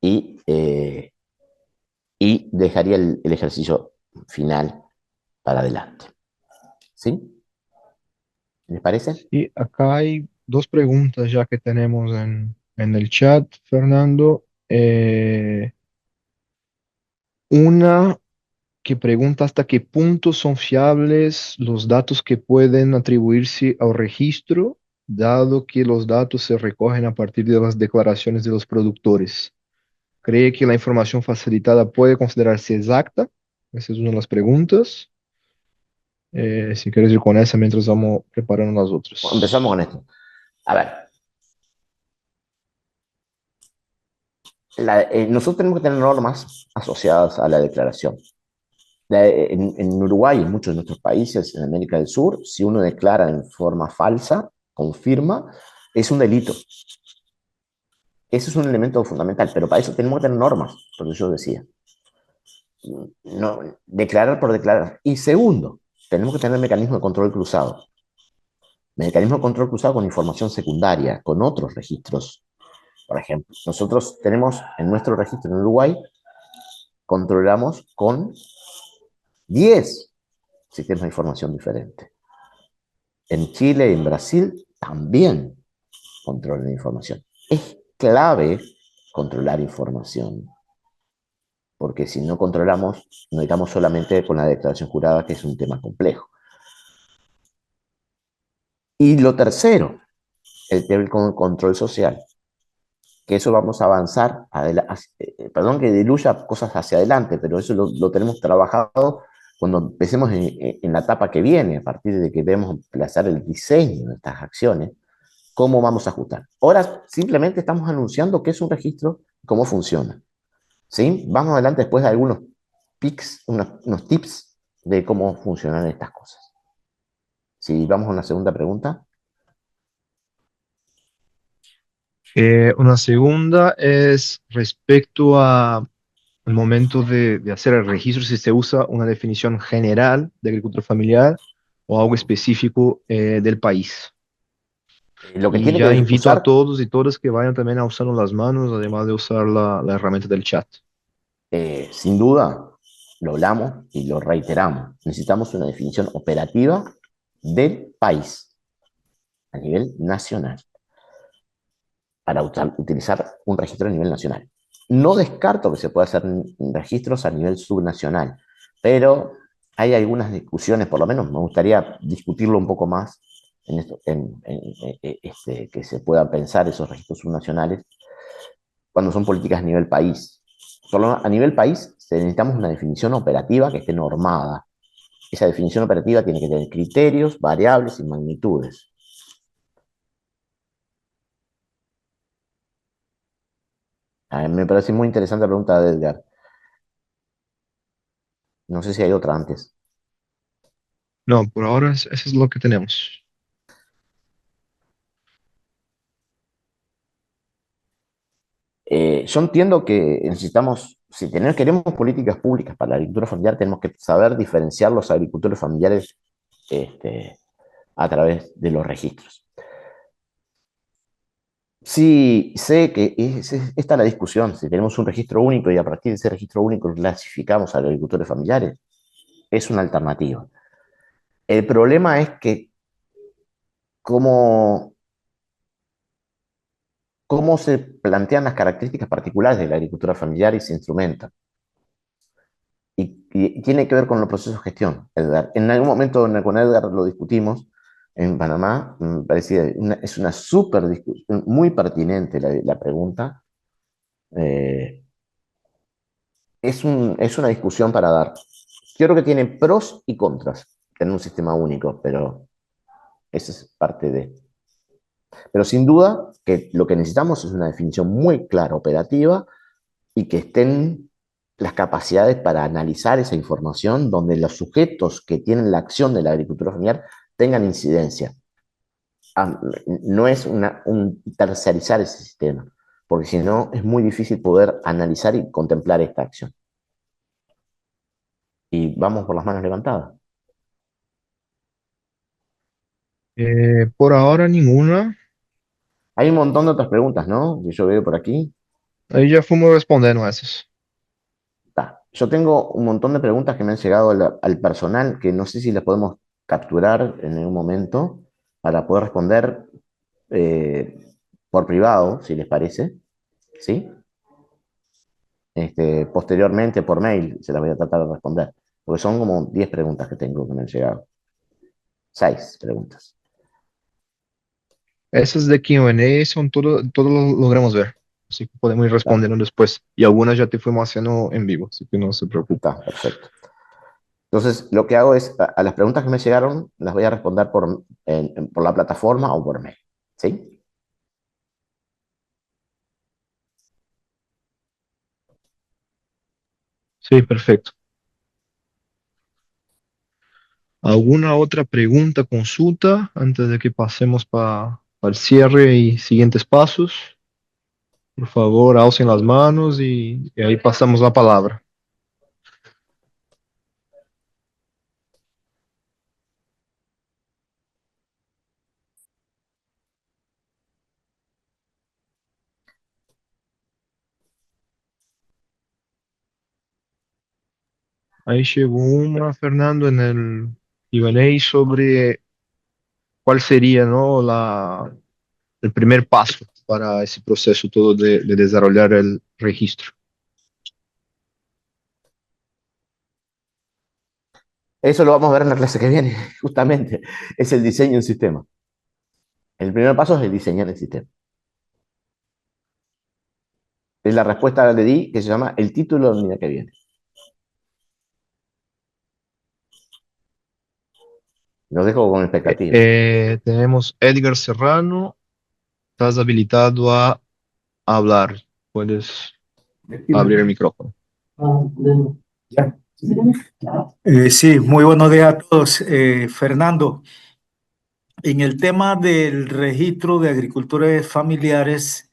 y dejaría el ejercicio final para adelante. ¿Sí? ¿Les parece?
Y acá hay dos preguntas ya que tenemos en el chat, Fernando. Una que pregunta hasta qué punto son fiables los datos que pueden atribuirse al registro, dado que los datos se recogen a partir de las declaraciones de los productores. ¿Cree que la información facilitada puede considerarse exacta? Esa es una de las preguntas. Si quieres ir con esa mientras vamos preparando las
Empezamos
otras.
con esto. A ver, nosotros tenemos que tener normas asociadas a la declaración. En Uruguay y en muchos de nuestros países, en América del Sur, si uno declara en forma falsa, confirma, es un delito. Ese es un elemento fundamental, pero para eso tenemos que tener normas, por eso yo decía. No, declarar por declarar. Y segundo, tenemos que tener mecanismo de control cruzado. Mecanismo de control cruzado con información secundaria, con otros registros. Por ejemplo, nosotros tenemos en nuestro registro en Uruguay, controlamos con 10 sistemas de información diferentes. En Chile y en Brasil también controlan la información. Es clave controlar información, porque si no controlamos, nos estamos solamente con la declaración jurada, que es un tema complejo. Y lo tercero, el tema con control social, que eso vamos a avanzar, perdón que diluya cosas hacia adelante, pero eso lo tenemos trabajado cuando empecemos en la etapa que viene, a partir de que debemos emplazar el diseño de estas acciones, cómo vamos a ajustar. Ahora simplemente estamos anunciando qué es un registro, cómo funciona. ¿Sí? Vamos adelante después de algunos unos tips de cómo funcionan estas cosas. Si vamos a una segunda pregunta.
Una segunda es respecto al momento de hacer el registro, si se usa una definición general de agricultura familiar o algo específico del país.
Lo que
Y
tiene
ya
que
invito a
usar,
todos y todas que vayan también a usando las manos, además de usar la herramienta del chat.
sin duda, lo hablamos y lo reiteramos. Necesitamos una definición operativa del país a nivel nacional para utilizar un registro a nivel nacional. No descarto que se pueda hacer registros a nivel subnacional, pero hay algunas discusiones, por lo menos me gustaría discutirlo un poco más en esto, que se puedan pensar esos registros subnacionales cuando son políticas a nivel país. Solo a nivel país necesitamos una definición operativa que esté normada. Esa definición operativa tiene que tener criterios, variables y magnitudes. Me parece muy interesante la pregunta de Edgar. No sé si hay otra antes.
No, por ahora eso es lo que tenemos.
Yo entiendo que necesitamos, si queremos políticas públicas para la agricultura familiar, tenemos que saber diferenciar los agricultores familiares a través de los registros. Sí, sé que esta es la discusión. Si tenemos un registro único y a partir de ese registro único clasificamos a los agricultores familiares, es una alternativa. El problema es que cómo, cómo se plantean las características particulares de la agricultura familiar y se instrumentan. Y tiene que ver con los procesos de gestión, Edgar. En algún momento con Edgar lo discutimos en Panamá, me parecía es una súper discusión, muy pertinente la pregunta. Eh, es una discusión para dar. Yo creo que tiene pros y contras tener un sistema único, pero esa es parte de... Pero sin duda que lo que necesitamos es una definición muy clara, operativa, y que estén las capacidades para analizar esa información donde los sujetos que tienen la acción de la agricultura familiar tengan incidencia. No es un tercerizar ese sistema, porque si no es muy difícil poder analizar y contemplar esta acción. Y vamos por las manos levantadas.
Por ahora ninguna.
Hay un montón de otras preguntas, ¿no? Que yo veo por aquí.
Aí já fomos respondendo essas.
Yo tengo un montón de preguntas que me han llegado al personal que no sé si las podemos capturar en algún momento para poder responder eh, por privado, si les parece. ¿Sí? Posteriormente por mail se las voy a tratar de responder. Porque son como 10 preguntas que tengo que me han llegado. 6 preguntas.
Essas de Q&A são todos logramos ver. Así que podemos ir
Está,
respondiendo después. Y algunas ya te fuimos haciendo en vivo, así que no se preocupe.
está, perfecto. Entonces, lo que hago es, a las preguntas que me llegaron, las voy a responder por la plataforma o por mail. ¿Sí?
Sí, perfecto. ¿Alguna otra pregunta, consulta antes de que pasemos para el cierre y siguientes pasos? Por favor, alcen las manos y ahí pasamos la palabra. Ahí llegó una, Fernando, en el Q&A sobre cuál sería, ¿no? El primer paso para ese proceso todo de desarrollar el registro.
Eso lo vamos a ver en la clase que viene, justamente. Es el diseño de un sistema. El primer paso es el diseñar el sistema. Es la respuesta que le di que se llama el título de la unidad que viene. Los dejo con expectativa.
Tenemos Edgar Serrano, estás habilitado a hablar. Puedes abrir el micrófono.
Ya. Sí, muy buenos días a todos. Fernando, en el tema del registro de agricultores familiares,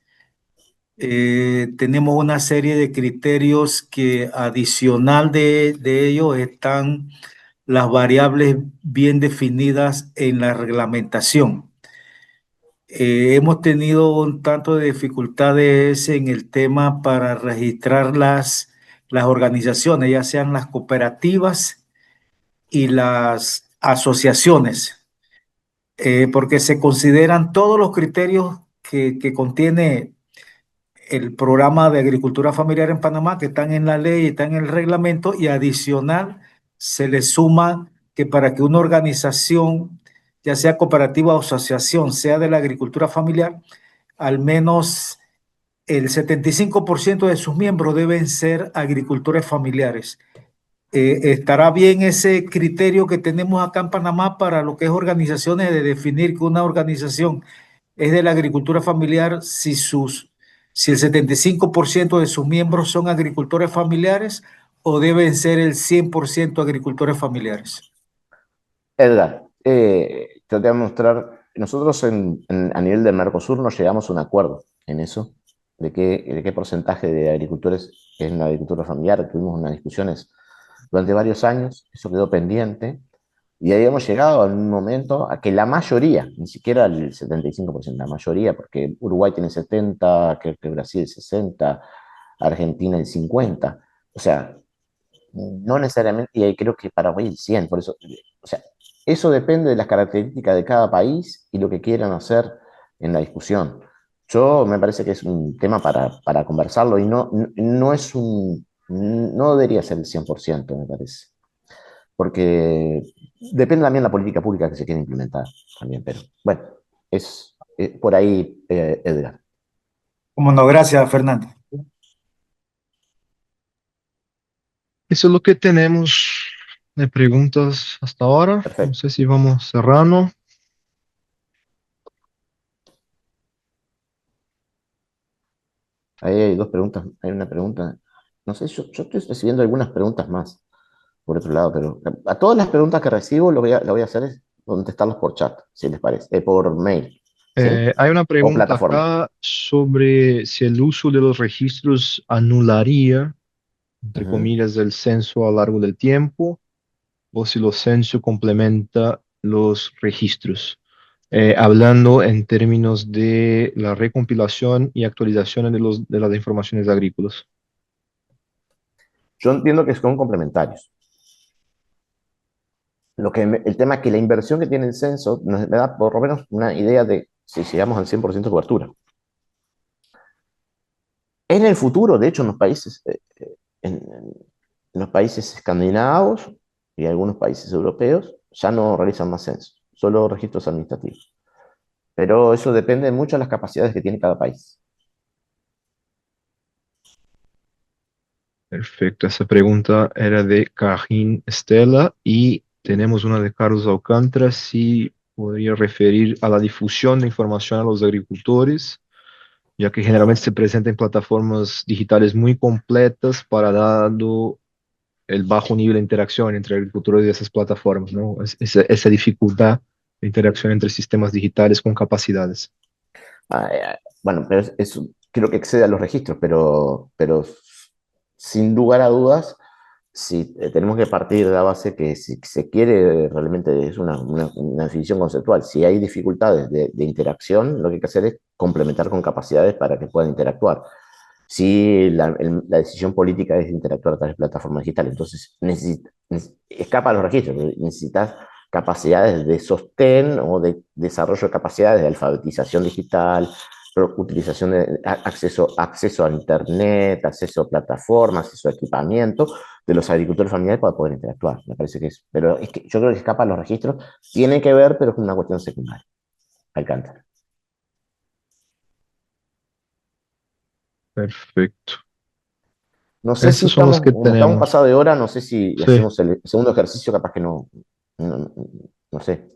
tenemos una serie de criterios que adicional de ello están las variables bien definidas en la reglamentación. Hemos tenido un tanto de dificultades en el tema para registrar las organizaciones, ya sean las cooperativas y las asociaciones, porque se consideran todos los criterios que contiene el programa de agricultura familiar en Panamá, que están en la ley, están en el reglamento, y adicional se le suma que para que una organización, ya sea cooperativa o asociación, sea de la agricultura familiar, al menos el 75% de sus miembros deben ser agricultores familiares. ¿Estará bien ese criterio que tenemos acá en Panamá para lo que es organizaciones, de definir que una organización es de la agricultura familiar si el 75% de sus miembros son agricultores familiares, o deben ser el 100% agricultores familiares?
Edgar, yo te voy a mostrar, nosotros a nivel del Mercosur nos llegamos a un acuerdo en eso, de qué porcentaje de agricultores es en la agricultura familiar. Tuvimos unas discusiones durante varios años, eso quedó pendiente, Y ahí hemos llegado en un momento a que la mayoría, ni siquiera el 75%, la mayoría, porque Uruguay tiene 70, creo que Brasil 60, Argentina el 50, o sea, no necesariamente, y ahí creo que Paraguay el 100, por eso, o sea, eso depende de las características de cada país y lo que quieran hacer en la discusión. Yo me parece que es un tema para conversarlo y no es no debería ser el 100%, me parece, porque depende también de la política pública que se quiera implementar también, pero bueno, es por ahí, Edgar.
Como no, gracias, Fernando.
Eso es lo que tenemos de preguntas hasta ahora. No
Perfecto.
sé si vamos cerrando.
Ahí hay dos preguntas, hay una pregunta, no sé, yo estoy recibiendo algunas preguntas más por otro lado, pero a todas las preguntas que recibo lo voy a hacer es contestarlas por chat, si les parece, por mail, ¿sí?
Hay una
O
pregunta
plataforma.
acá sobre si el uso de los registros anularía, entre
Ujú.
comillas, el censo a lo largo del tiempo o si los censos complementa los registros. Hablando en términos de la recompilación y actualización de las informaciones agrícolas.
Yo entiendo que son complementarios. El tema es que la inversión que tiene el censo me da por lo menos una idea de si llegamos al 100% de cobertura. En el futuro, de hecho, en los países escandinavos y algunos países europeos ya no realizan más censos, solo registros administrativos. Pero eso depende mucho de las capacidades que tiene cada país.
Perfecto, esa pregunta era de Cajín Estela y tenemos una de Carlos Alcántara, si podría referir a la difusión de información a los agricultores, ya que generalmente se presenta en plataformas digitales muy completas para dado el bajo nivel de interacción entre agricultores y esas plataformas, ¿no? Esa dificultad de interacción entre sistemas digitales con capacidades.
Bueno, pero creo que excede a los registros, pero sin lugar a dudas, si tenemos que partir de la base que si se quiere realmente es una definición conceptual. Si hay dificultades de interacción, lo que hay que hacer es complementar con capacidades para que puedan interactuar. Si la decisión política es interactuar a través de plataformas digitales, entonces escapa a los registros, necesitas capacidades de sostén o de desarrollo de capacidades de alfabetización digital, utilización de acceso a Internet, acceso a plataformas, acceso a equipamiento de los agricultores familiares para poder interactuar. Me parece que es, pero es que yo creo que escapa a los registros, tiene que ver, pero es una cuestión secundaria. Alcántara.
Perfecto.
No sé si
Esos son los
estamos,
que
como estamos
tenemos.
pasados de hora, no sé si
Sí.
hacemos el segundo ejercicio, capaz que no, no sé.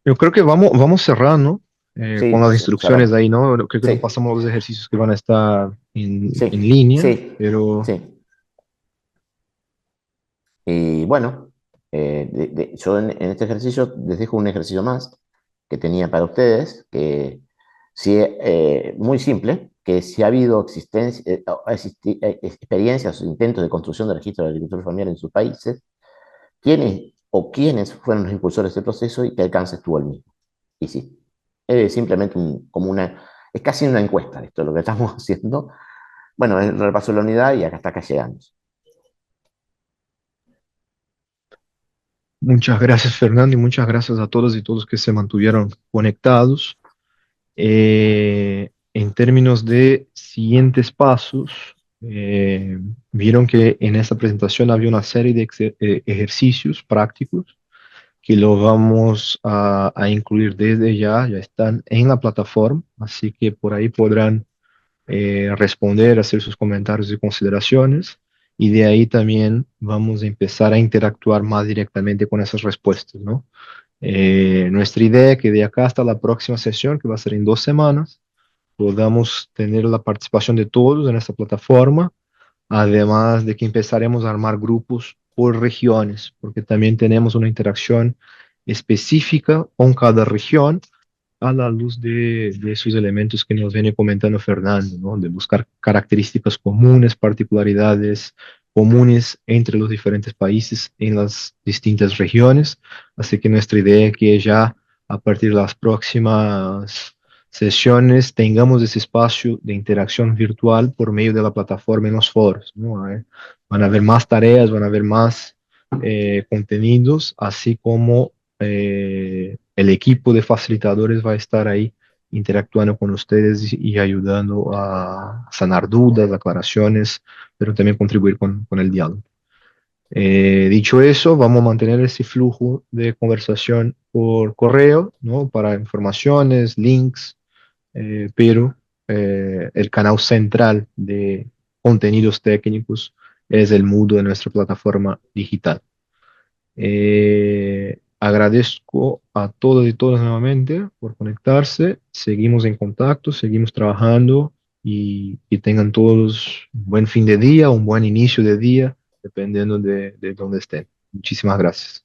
Yo creo que vamos cerrando con
Sí,
las instrucciones
cerramos.
ahí, ¿no? Creo que no
Sí,
pasamos los ejercicios que van a estar en
sí,
línea,
sí,
pero
sí. Y bueno, yo en este ejercicio les dejo un ejercicio más que tenía para ustedes, que sí, muy simple, que si ha habido experiencias o intentos de construcción de registro de agricultura familiar en sus países, quiénes o quiénes fueron los impulsores de este proceso y qué alcance tuvo el mismo. Y sí, es simplemente es casi una encuesta esto, lo que estamos haciendo. Bueno, el repaso de la unidad y hasta acá llegamos.
muchas gracias, Fernando, y muchas gracias a todos y todos que se mantuvieron conectados. En términos de siguientes pasos, vieron que en esta presentación había una serie de ejercicios prácticos que lo vamos a incluir desde ya están en la plataforma, así que por ahí podrán responder, hacer sus comentarios y consideraciones, y de ahí también vamos a empezar a interactuar más directamente con esas respuestas, ¿no? Nuestra idea es que de acá hasta la próxima sesión, que va a ser en 2 semanas, podamos tener la participación de todos en esta plataforma, además de que empezaremos a armar grupos por regiones, porque también tenemos una interacción específica con cada región a la luz de esos elementos que nos viene comentando Fernando, ¿no? De buscar características comunes, particularidades comunes entre los diferentes países en las distintas regiones. Así que nuestra idea es que ya a partir de las próximas sesiones tengamos ese espacio de interacción virtual por medio de la plataforma en los foros, ¿no? Van a haber más tareas, van a haber más contenidos, así como el equipo de facilitadores va a estar ahí interactuando con ustedes y ayudando a sanar dudas, aclaraciones, pero también contribuir con el diálogo. Dicho eso, vamos a mantener ese flujo de conversación por correo, ¿no? Para informaciones, links, pero el canal central de contenidos técnicos es el Moodle de nuestra plataforma digital. Agradezco a todos y todas nuevamente por conectarse. Seguimos en contacto, seguimos trabajando y tengan todos un buen fin de día, un buen inicio de día, dependiendo de dónde estén. Muchísimas gracias.